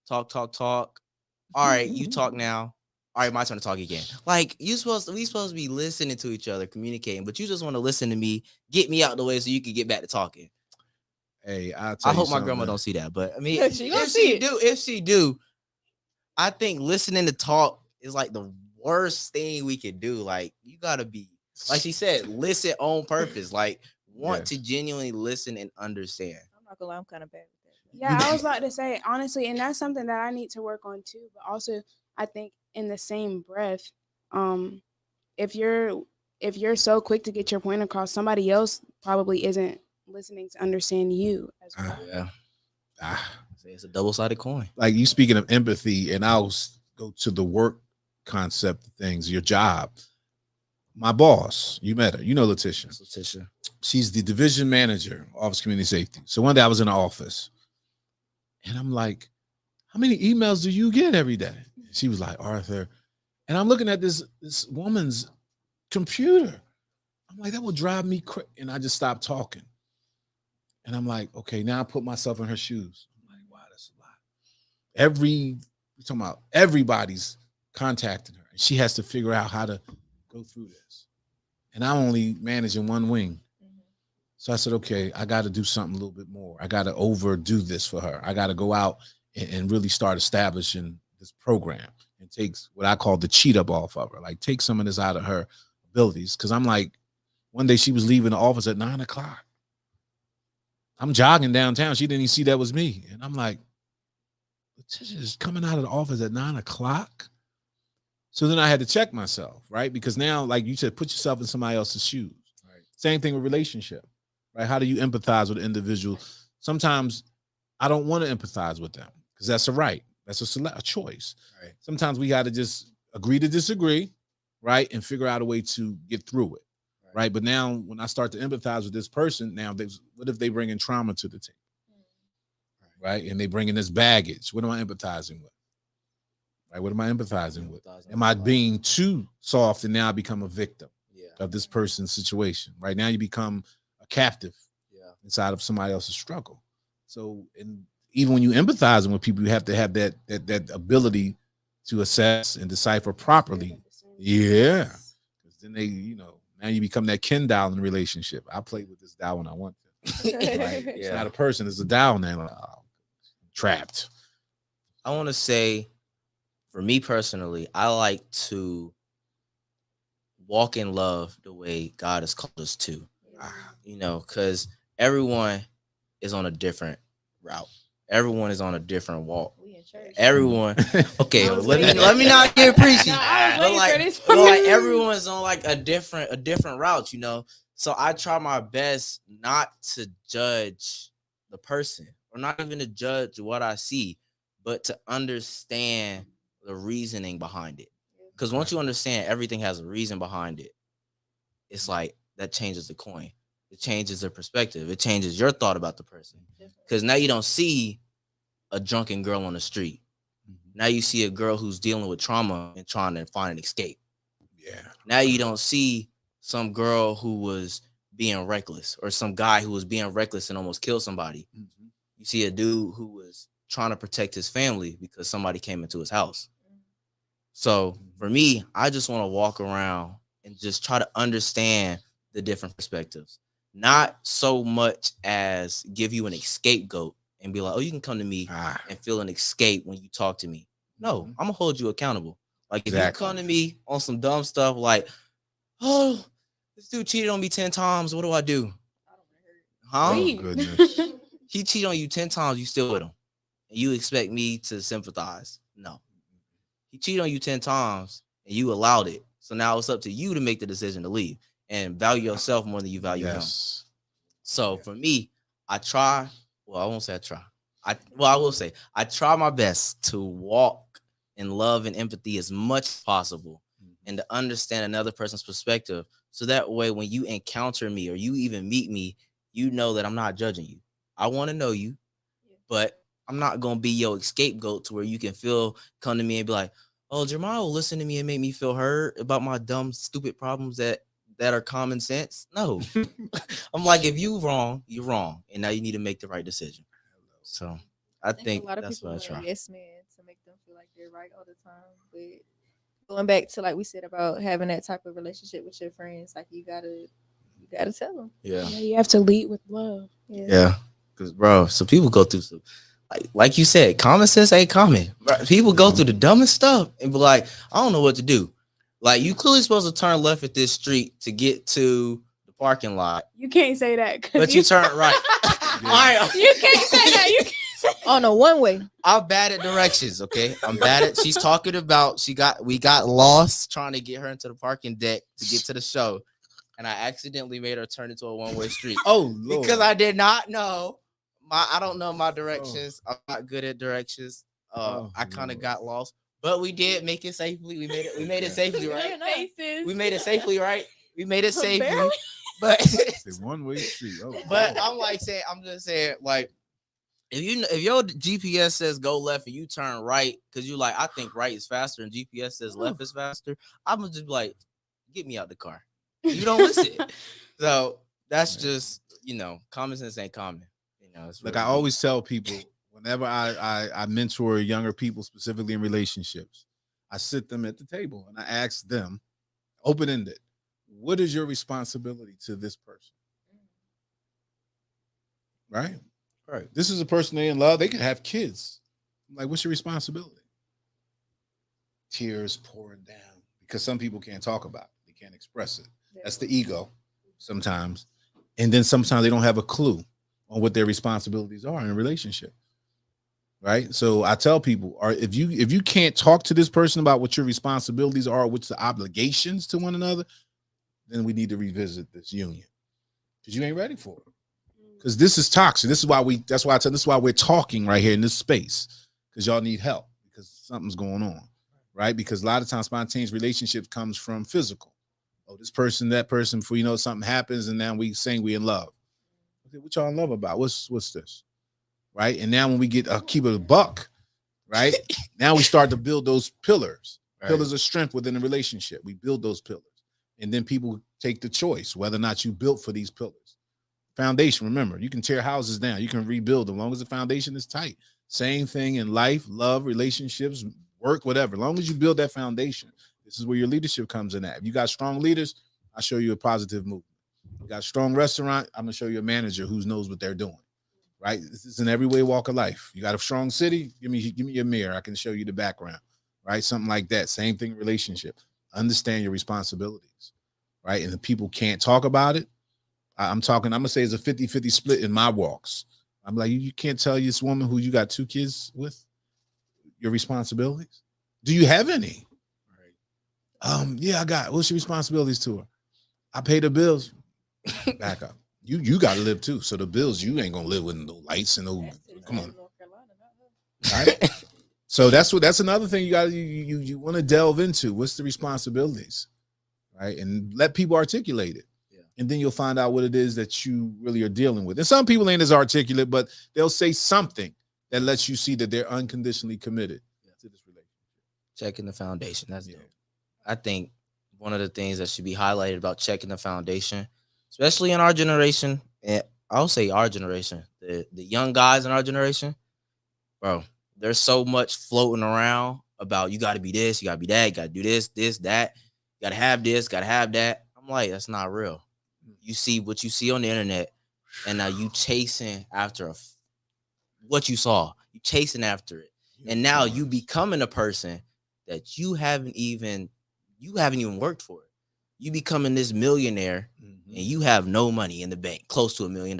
All right, you talk now. All right, my turn to talk again. Like we supposed to be listening to each other, communicating, but you just want to listen to me, get me out the way so you can get back to talking. Hey, I hope my grandma don't see that, but I mean, if she do, I think listening to talk is like the worst thing we could do. Like you gotta be, like she said, listen on purpose. Like want to genuinely listen and understand. I'm not gonna lie, I'm kind of bad with that. Yeah, I was about to say honestly, and that's something that I need to work on too. But also, I think in the same breath, if you're so quick to get your point across, somebody else probably isn't listening to understand you as well. Yeah. It's a double-sided coin. Like you speaking of empathy, and I'll go to the work concept of things, your job. my boss, you met her, you know Letitia. Letitia. She's the division manager, Office of Community Safety. So one day I was in the office and I'm like, how many emails do you get every day? She was like, Arthur. And I'm looking at this woman's computer. I'm like, that will drive me crazy. And I just stopped talking. And I'm like, okay, now I put myself in her shoes. I'm like, wow, that's a lot. We're talking about everybody's contacting her. And she has to figure out how to go through this. And I'm only managing one wing. So I said, okay, I got to do something a little bit more. I got to overdo this for her. I got to go out and really start establishing this program and takes what I call the cheat up off of her. Like take some of this out of her abilities. Cause I'm like, one day she was leaving the office at 9:00. I'm jogging downtown. She didn't even see that was me. And I'm like, Letitia is coming out of the office at 9:00. So then I had to check myself, right? Because now, like you said, put yourself in somebody else's shoes. Right. Same thing with relationship, right? How do you empathize with an individual? Sometimes I don't want to empathize with them because that's a right. That's a choice. Right. Sometimes we got to just agree to disagree, right? And figure out a way to get through it, right? But now when I start to empathize with this person, now what if they bring in trauma to the table, right? And they bring in this baggage. What am I empathizing with? Right? What am I empathizing with? Am I being too soft and now I become a victim of this person's situation? Right now you become a captive inside of somebody else's struggle. So, and even when you empathizing with people, you have to have that ability to assess and decipher properly. Yeah. Because then they, now you become that Ken doll in the relationship. I play with this doll when I want to. Right? It's not a person, it's a doll now. Like, oh, trapped. I want to say, for me personally, I like to walk in love the way God has called us to. Because everyone is on a different route. Everyone is on a different walk. Everyone, okay, let me not get preachy. But everyone's on like a different route, So I try my best not to judge the person or not even to judge what I see, but to understand the reasoning behind it. Because once you understand everything has a reason behind it, it's like that changes the coin. It changes their perspective. It changes your thought about the person. Because now you don't see a drunken girl on the street. Now you see a girl who's dealing with trauma and trying to find an escape. Yeah. Now you don't see some girl who was being reckless or some guy who was being reckless and almost killed somebody. You see a dude who was trying to protect his family because somebody came into his house. So for me, I just want to walk around and just try to understand the different perspectives. Not so much as give you an scapegoat and be like, oh, you can come to me and feel an escape when you talk to me. No, I'm going to hold you accountable. Like if you come to me on some dumb stuff like, oh, this dude cheated on me 10 times. What do I do? Huh? Oh, goodness. He cheated on you 10 times. You still with him. And you expect me to sympathize. No. He cheated on you 10 times and you allowed it. So now it's up to you to make the decision to leave and value yourself more than you value him. So for me, I try. Well, I won't say I try. I will say I try my best to walk in love and empathy as much as possible and to understand another person's perspective. So that way, when you encounter me or you even meet me, you know that I'm not judging you. I want to know you, but I'm not going to be your scapegoat to where you can come to me and be like, oh, Jeremiah will listen to me and make me feel hurt about my dumb, stupid problems that are common sense. No. I'm like, if you wrong, you're wrong. And now you need to make the right decision. So I think a lot of that's people what I try. Yes, man, to make them feel like they're right all the time. But going back to like we said about having that type of relationship with your friends, like you gotta tell them. Yeah. You have to lead with love. Yeah. Because, bro, so people go through some, like you said, common sense ain't common. People go through the dumbest stuff and be like, I don't know what to do. Like, you clearly supposed to turn left at this street to get to the parking lot. You can't say that. But you turn right. All right. You can't say that. You can't say that. On a one way. I'm bad at directions, okay? I'm bad at, she's talking about, we got lost trying to get her into the parking deck to get to the show. And I accidentally made her turn into a one-way street. Oh, Lord. Because I did not know. I don't know my directions. I'm not good at directions. I kind of got lost. But we did make it safely. We made it. We made it safely, right? Faces. We made it safely, right? We made it safely. Barely. But It's a one-way street. Oh, but I'm just saying, like, if your GPS says go left and you turn right, because you like, I think right is faster and GPS says left is faster, I'm gonna just be like, get me out the car. You don't listen. So that's just, common sense ain't common. It's like really I always tell people, whenever I mentor younger people, specifically in relationships, I sit them at the table and I ask them, open-ended, what is your responsibility to this person? Right? right. This is a person they in love. They could have kids. I'm like, what's your responsibility? Tears pouring down because some people can't talk about it. They can't express it. That's the ego sometimes. And then sometimes they don't have a clue on what their responsibilities are in a relationship. Right. So I tell people, if you can't talk to this person about what your responsibilities are, what's the obligations to one another, then we need to revisit this union because you ain't ready for it. Because this is toxic. This is why we're talking right here in this space, because y'all need help because something's going on. Right. Because a lot of times spontaneous relationships comes from physical. Oh, this person, that person, before you know, something happens and now we saying we in love. Okay, what y'all in love about? What's this? Right. And now when we get keep it a buck, right? Now we start to build those pillars, pillars of strength within a relationship. We build those pillars. And then people take the choice whether or not you built for these pillars. Foundation, remember, you can tear houses down. You can rebuild them as long as the foundation is tight. Same thing in life, love, relationships, work, whatever. As long as you build that foundation, this is where your leadership comes in at. If you got strong leaders, I'll show you a positive movement. You got a strong restaurant, I'm going to show you a manager who knows what they're doing. Right? This is in every way walk of life. You got a strong city, give me your mirror. I can show you the background. Right? Something like that. Same thing in relationship. Understand your responsibilities. Right? And the people can't talk about it. I'm going to say it's a 50-50 split in my walks. I'm like, you can't tell this woman who you got 2 kids with your responsibilities. Do you have any? Right. Yeah, I got. What's your responsibilities to her? I pay the bills. Back up. You got to live too. So the bills, you ain't gonna live with no lights and no. Come on. Right. So that's another thing you want to delve into. What's the responsibilities, right? And let people articulate it. Yeah. And then you'll find out what it is that you really are dealing with. And some people ain't as articulate, but they'll say something that lets you see that they're unconditionally committed to this relationship. Checking the foundation. That's dope. I think one of the things that should be highlighted about checking the foundation, especially in our generation, and I'll say our generation, the young guys in our generation, bro, there's so much floating around about you got to be this, you got to be that, you got to do this, that, you got to have this, got to have that. I'm like, that's not real. You see what you see on the internet, and now you chasing after what you saw. You chasing after it, and now you becoming a person that you haven't even worked for it. You becoming this millionaire and you have no money in the bank, close to $1 million.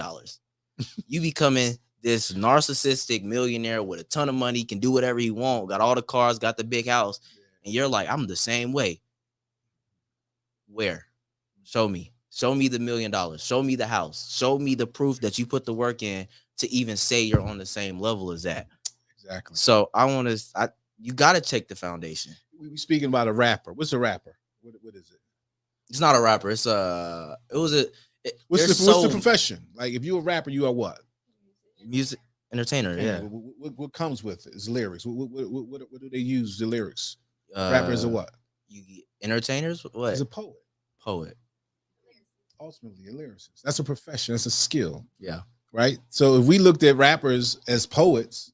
You becoming this narcissistic millionaire with a ton of money, can do whatever he want, got all the cars, got the big house. And you're like, I'm the same way. Where? Show me the $1 million. Show me the house. Show me the proof that you put the work in to even say you're on the same level as that. Exactly. So you got to check the foundation. We speaking about a rapper. What's a rapper? What is it? It's not a rapper. It's what's the profession? Like if you're a rapper, you are what? Music entertainer. Yeah. What comes with it is lyrics. What do they use the lyrics? Rappers are what? You entertainers. What? He's a poet. Poet. Ultimately, a lyricist. That's a profession. That's a skill. Yeah. Right. So if we looked at rappers as poets,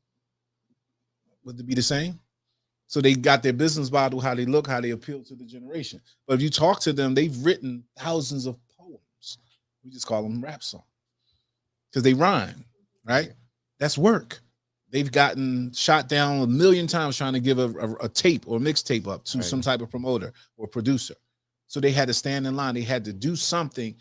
would it be the same? So they got their business model, how they look, how they appeal to the generation. But if you talk to them, they've written thousands of poems. We just call them rap songs because they rhyme, right? That's work. They've gotten shot down 1 million times trying to give a tape or mixtape up to some type of promoter or producer. So they had to stand in line. They had to do something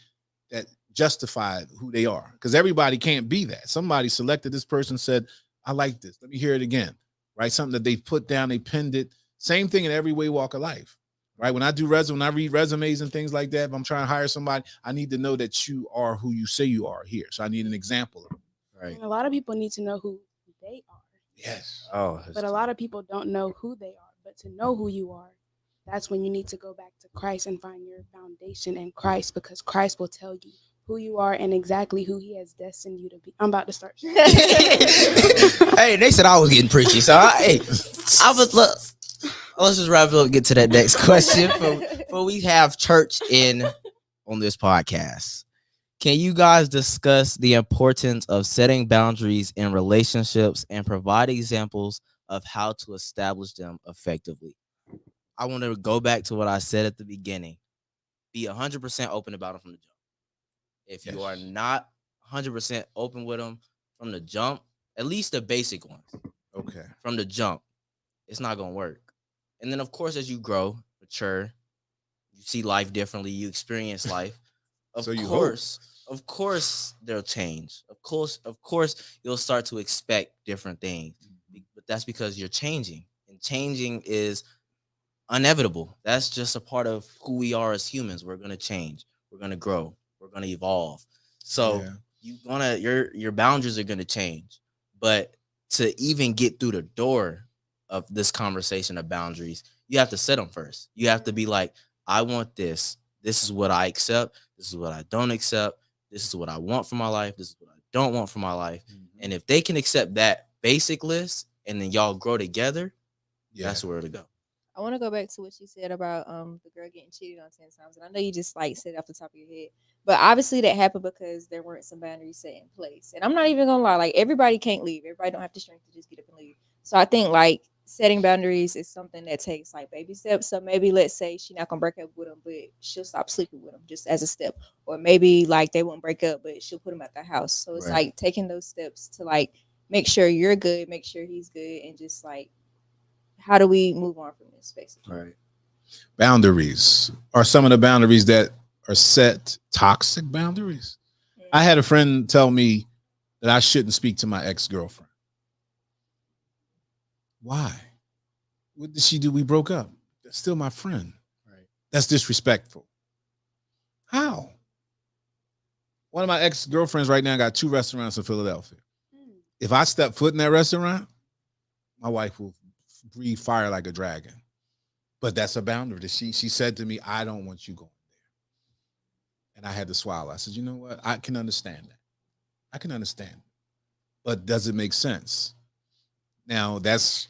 that justified who they are because everybody can't be that. Somebody selected this person, said, I like this. Let me hear it again. Right, something that they put down, they pinned it. Same thing in every way, walk of life. Right, when I read resumes and things like that, if I'm trying to hire somebody, I need to know that you are who you say you are here. So I need an example of it. Right. And a lot of people need to know who they are. Yes. Oh. But a lot of people don't know who they are But to know who you are, that's when you need to go back to Christ and find your foundation in Christ, because Christ will tell you who you are and exactly who he has destined you to be. I'm about to start. Hey, they said I was getting preachy, so I was look. Let's just wrap it up and get to that next question. For we have church on this podcast. Can you guys discuss the importance of setting boundaries in relationships and provide examples of how to establish them effectively? I want to go back to what I said at the beginning. Be 100% open about them from the jump. If you are not 100% open with them from the jump, at least the basic ones. Okay. From the jump, it's not going to work. And then, of course, as you grow, mature, you see life differently, you experience life. Of course, they'll change. Of course, you'll start to expect different things. But that's because you're changing. And changing is inevitable. That's just a part of who we are as humans. We're going to change. We're going to grow. We're going to evolve. So your boundaries are going to change. But to even get through the door of this conversation of boundaries, you have to set them first. You have to be like, I want this. This is what I accept. This is what I don't accept. This is what I want for my life. This is what I don't want for my life. And if they can accept that basic list and then y'all grow together, that's where to go. I want to go back to what you said about the girl getting cheated on 10 times. And I know you just like said it off the top of your head. But obviously that happened because there weren't some boundaries set in place. And I'm not even gonna lie, like everybody can't leave. Everybody don't have the strength to just get up and leave. So I think like setting boundaries is something that takes like baby steps. So maybe let's say she's not gonna break up with him, but she'll stop sleeping with him just as a step. Or maybe like they won't break up, but she'll put him at the house. So it's like taking those steps to like make sure you're good, make sure he's good, and just like how do we move on from this basically? Right. Boundaries are some of the boundaries that are set toxic boundaries. I had a friend tell me that I shouldn't speak to my ex-girlfriend. Why? What did she do? We broke up. That's still my friend. Right. That's disrespectful. How? One of my ex-girlfriends right now got 2 restaurants in Philadelphia. If I step foot in that restaurant, my wife will breathe fire like a dragon. But that's a boundary. She said to me, I don't want you going there. And I had to swallow. I said, you know what? I can understand that. I can understand. But does it make sense? Now that's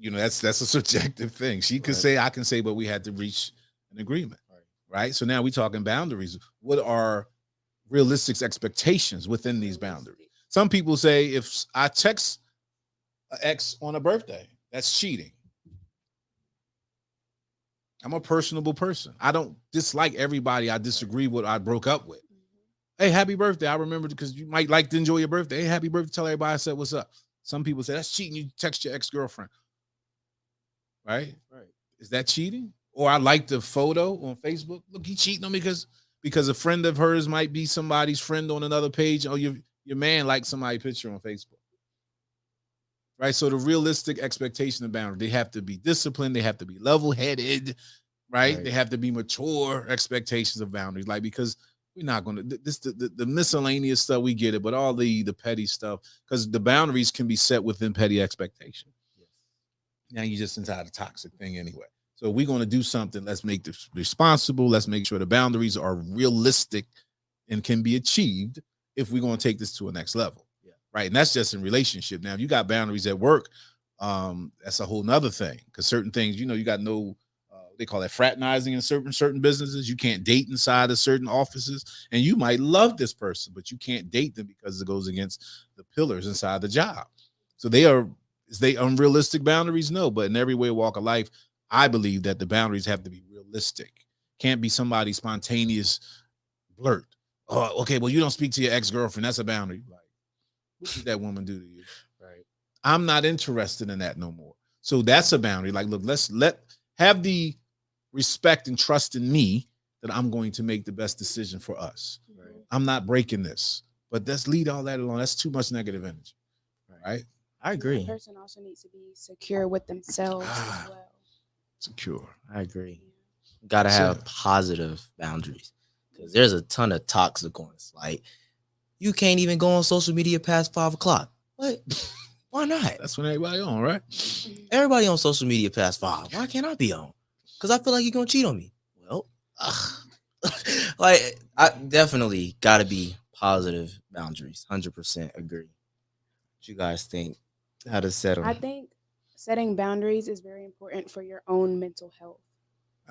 a subjective thing. She could say, I can say, but we had to reach an agreement. Right? So now we're talking boundaries. What are realistic expectations within these boundaries? Some people say if I text an ex on a birthday, that's cheating. I'm a personable person. I don't dislike everybody I disagree with, I broke up with. Hey, happy birthday. I remember because you might like to enjoy your birthday. Hey, happy birthday. Tell everybody I said what's up. Some people say that's cheating. You text your ex-girlfriend. Right? Is that cheating? Or I like the photo on Facebook. Look, he cheating on me because a friend of hers might be somebody's friend on another page. Oh, your man liked somebody's picture on Facebook. Right. So the realistic expectation of boundary, they have to be disciplined. They have to be level-headed. Right. They have to be mature expectations of boundaries. Like, because we're not going to the miscellaneous stuff, we get it, but all the petty stuff, because the boundaries can be set within petty expectation. Now you're just inside a toxic thing anyway. So if we're going to do something, let's make this responsible. Let's make sure the boundaries are realistic and can be achieved if we're going to take this to a next level. Right. And that's just in relationship. Now, if you got boundaries at work, that's a whole nother thing. Because certain things, you got no, they call that fraternizing in certain businesses. You can't date inside of certain offices. And you might love this person, but you can't date them because it goes against the pillars inside the job. So is they unrealistic boundaries? No, but in every way, walk of life, I believe that the boundaries have to be realistic. Can't be somebody's spontaneous blurt. Oh, okay, well, you don't speak to your ex-girlfriend. That's a boundary. Like, what did that woman do to you? Right. I'm not interested in that no more. So that's a boundary. Like, look, let's have the respect and trust in me that I'm going to make the best decision for us. Right. I'm not breaking this, but let's lead all that alone. That's too much negative energy. Right. I agree. The person also needs to be secure with themselves as well. Secure. I agree. Got to have positive boundaries, because there's a ton of toxic ones. Like, you can't even go on social media past 5 o'clock. What? Why not? That's when everybody on, right? everybody on social media past 5. Why can't I be on? Because I feel like you're gonna cheat on me. Well, like I definitely gotta be positive boundaries. 100% agree. What you guys think? How to set I them? think setting boundaries is very important for your own mental health.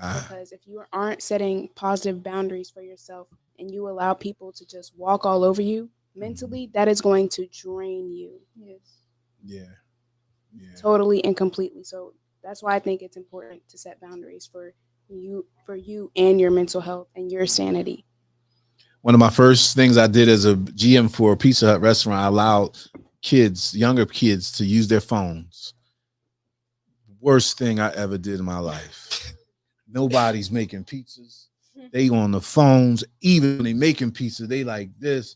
Ah, Because if you aren't setting positive boundaries for yourself and you allow people to just walk all over you mentally, that is going to drain you. Yes. yeah, yeah. Totally and completely. So that's why I think it's important to set boundaries for you and your mental health and your sanity. One of my first things I did as a GM for a Pizza Hut restaurant, I allowed kids, younger kids, to use their phones. Worst thing I ever did in my life. Nobody's making pizzas. They on the phones. Even when they making pizza, they like this.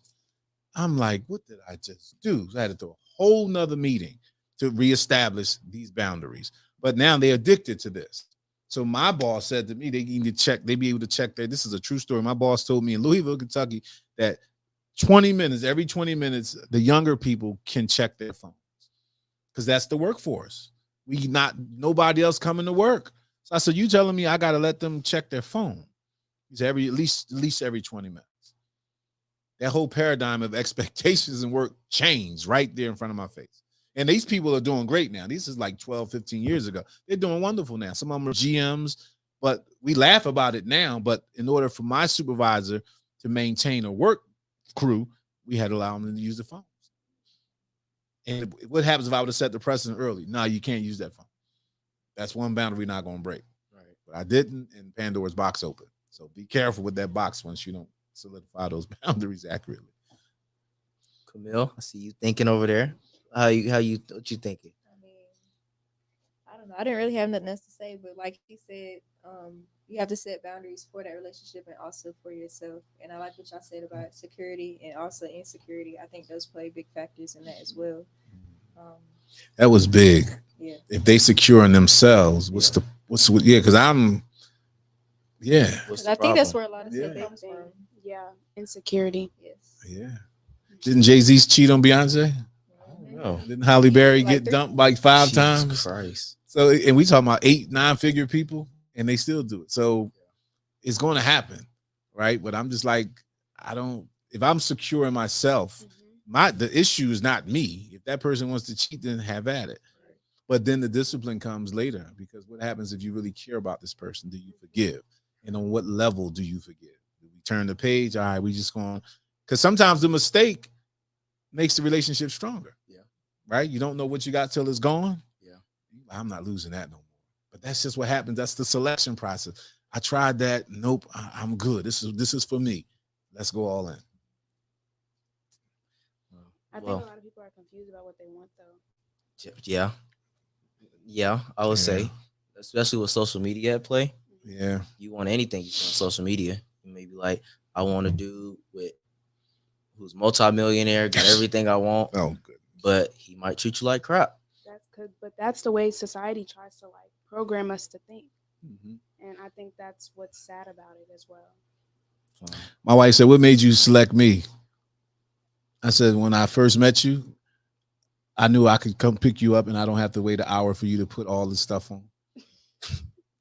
I'm like, what did I just do? So I had to throw a whole nother meeting to reestablish these boundaries. But now they're addicted to this. So my boss said to me, they need to check, they be able to check that. This is a true story. My boss told me in Louisville, Kentucky, that 20 minutes, every 20 minutes, the younger people can check their phones because that's the workforce. We not nobody else coming to work. So I said, you telling me I gotta let them check their phone? He said at least every 20 minutes. That whole paradigm of expectations and work changed right there in front of my face. And these people are doing great now. This is like 12, 15 years ago. They're doing wonderful now. Some of them are GMs, but we laugh about it now. But in order for my supervisor to maintain a work crew, we had to allow them to use the phones. And what happens if I would have set the precedent early? No, you can't use that phone. That's one boundary we're not going to break. Right. But I didn't, and Pandora's box open. So be careful with that box once you don't solidify those boundaries accurately. Camille, I see you thinking over there. What you thinking? I mean, I don't know. I didn't really have nothing else to say, but like he said, you have to set boundaries for that relationship and also for yourself. And I like what y'all said about security and also insecurity. I think those play big factors in that as well. Um, That was big. yeah. If they secure in themselves, because I'm yeah. What's 'Cause the I think that's problem? where a lot of Yeah. stuff comes from. Yeah, insecurity. Yes. Yeah. Didn't Jay-Z cheat on Beyonce? Mhm. No. Didn't Halle Berry Like get 3 dumped like 5 Jesus times? Christ. So, and we talking about 8, 9 figure people, and they still do it. So it's going to happen, right? But I'm just like, I don't. If I'm secure in myself, the issue is not me. If that person wants to cheat, then have at it. But then the discipline comes later, because what happens if you really care about this person? Do you forgive? And on what level do you forgive? Do we turn the page? All right, we just going, because sometimes the mistake makes the relationship stronger. Yeah. Right? You don't know what you got till it's gone. Yeah. I'm not losing that no more. But that's just what happens. That's the selection process. I tried that. Nope. I'm good. This is for me. Let's go all in. I think Well, a lot of people are confused about what they want, though. yeah, I would Yeah. say, especially with social media at play. Yeah. You want anything you see on social media. You may be like, I want a dude who's multimillionaire, got everything I want, Oh, good. but he might treat you like crap. That's good, but that's the way society tries to like program us to think, Mm-hmm. and I think that's what's sad about it as well. My wife said, "What made you select me?" I said, "When I first met you, I knew I could come pick you up, and I don't have to wait an hour for you to put all this stuff on."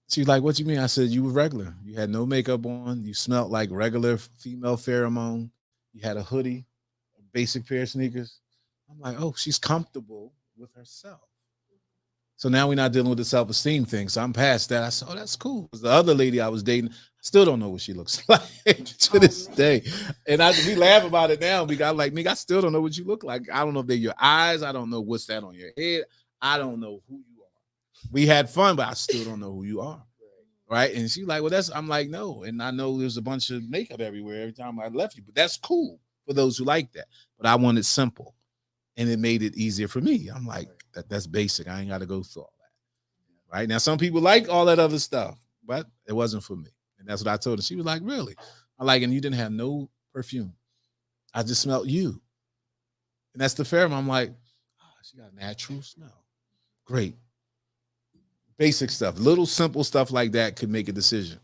She's like, "What you mean?" I said, "You were regular. You had no makeup on. You smelled like regular female pheromone. You had a hoodie, a basic pair of sneakers." I'm like, "Oh, she's comfortable with herself." So now we're not dealing with the self-esteem thing. So I'm past that. I said, "Oh, that's cool." Because the other lady I was dating, I still don't know what she looks like to this day. And we laugh about it now. We got like, nigga, I still don't know what you look like. I don't know if they're your eyes. I don't know what's that on your head. I don't know who you are. We had fun, but I still don't know who you are. Right. And she's like, well, I'm like, no. And I know there's a bunch of makeup everywhere every time I left you, but that's cool for those who like that. But I want it simple. And it made it easier for me. I'm like, that's basic. I ain't got to go through all that. Right. Now, some people like all that other stuff, but it wasn't for me. And that's what I told her. She was like, really? I like, and you didn't have no perfume. I just smelled you. And that's the pheromone. I'm like, oh, she got a natural smell. Great. Basic stuff, little simple stuff like that could make a decision.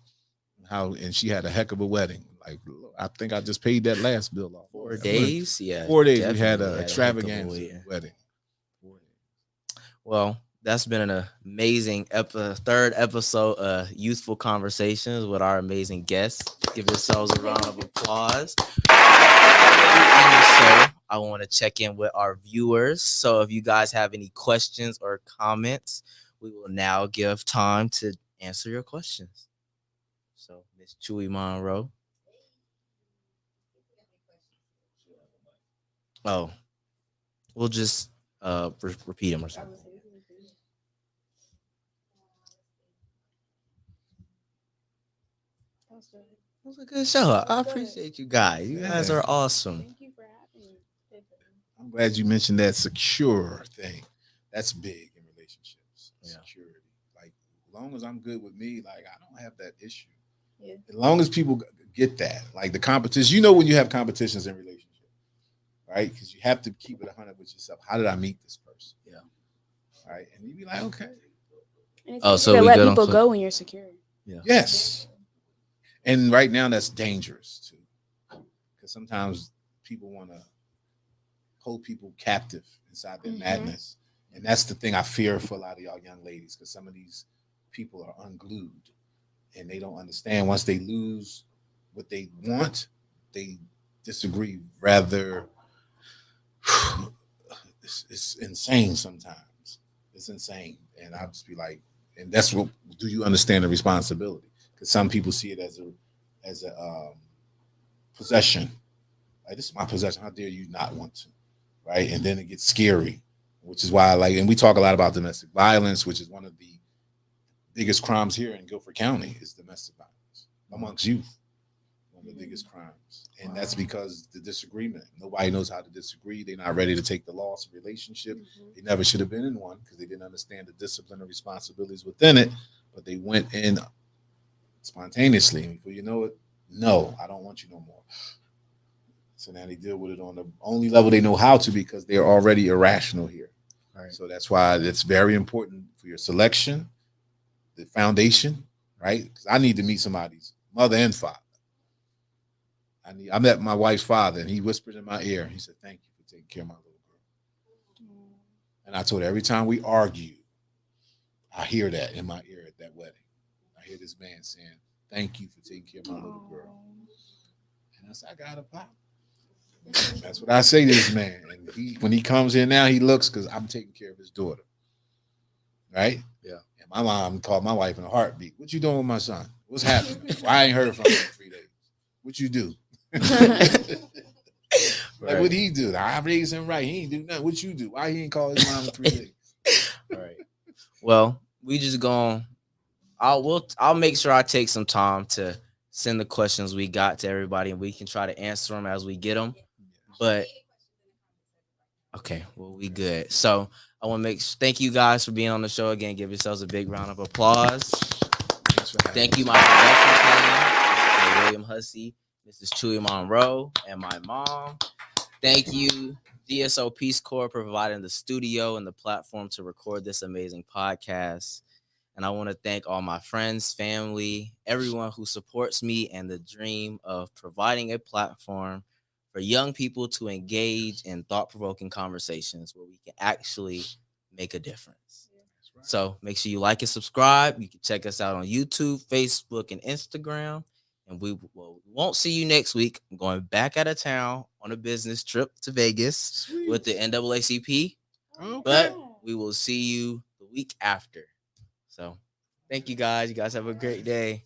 And she had a heck of a wedding. Like, I think I just paid that last bill off. 4 days, yeah. 4 days we had definitely an a extravaganza heck of a wedding. Well, that's been an amazing third episode of Youthful Conversations with our amazing guests. Give yourselves a round of applause. Before we end the show, I want to check in with our viewers. So if you guys have any questions or comments, we will now give time to answer your questions. So, Miss Chewy Monroe. Oh, we'll just repeat them or something. It was a good show. I appreciate you guys. You guys are awesome. Thank you for having me. I'm glad you mentioned that secure thing. That's big in relationships. Yeah. Security. Like, as long as I'm good with me, like I don't have that issue. Yeah. As long as people get that, like the competition, you know, when you have competitions in relationships, right? Because you have to keep it 100 with yourself. How did I meet this person? Yeah. Right, and you be like, okay, And it's Oh, easy so to we let good on people clip? go when you're secure. yes. And right now, that's dangerous too, because sometimes people want to hold people captive inside their Mhm. madness. And that's the thing I fear for a lot of y'all young ladies, because some of these people are unglued and they don't understand. Once they lose what they want, they disagree rather. It's insane sometimes. It's insane. And I'll just be like, and that's what, do you understand the responsibility? Because some people see it as a possession. Like, this is my possession. How dare you not want to? Right. And then it gets scary, which is why I like, and we talk a lot about domestic violence, which is one of the biggest crimes here in Guilford County is domestic violence amongst youth. One of the biggest crimes. And that's because the disagreement. Nobody knows how to disagree. They're not ready to take the loss of relationship. They never should have been in one because they didn't understand the discipline and responsibilities within it. But they went in spontaneously. And before you know it, no, I don't want you no more. So now they deal with it on the only level they know how to, because they're already irrational here. Right. So that's why it's very important for your selection, the foundation, right? Because I need to meet somebody's mother and father. I met my wife's father, and he whispered in my ear. He said, "Thank you for taking care of my little girl." And I told her, every time we argue, I hear that in my ear at that wedding. I hear this man saying, "Thank you for taking care of my little girl." And I said, "I got a pop." That's what I say to this man. And when he comes in now, he looks, because I'm taking care of his daughter. Right? Yeah. And my mom called my wife in a heartbeat. "What you doing with my son? What's happening? Well, I ain't heard from him in 3 days. What you do?" Like, what he do? I raised him right. He ain't do nothing. What you do? Why he ain't call his mom in 3 days? Right. Well, we just going. I'll make sure I take some time to send the questions we got to everybody, and we can try to answer them as we get them. But okay, well, we good. So I want to thank you guys for being on the show again. Give yourselves a big round of applause. Thank you, my production team, Mr. William Hussey, Mrs. Chewy Monroe, and my mom. Thank you, DSO Peace Corps, for providing the studio and the platform to record this amazing podcast. And I want to thank all my friends, family, everyone who supports me and the dream of providing a platform for young people to engage in thought-provoking conversations where we can actually make a difference. So make sure you like and subscribe. You can check us out on YouTube, Facebook, and Instagram. And we won't see you next week. I'm going back out of town on a business trip to Vegas with the NAACP. Okay. But we will see you the week after. So thank you guys. You guys have a great day.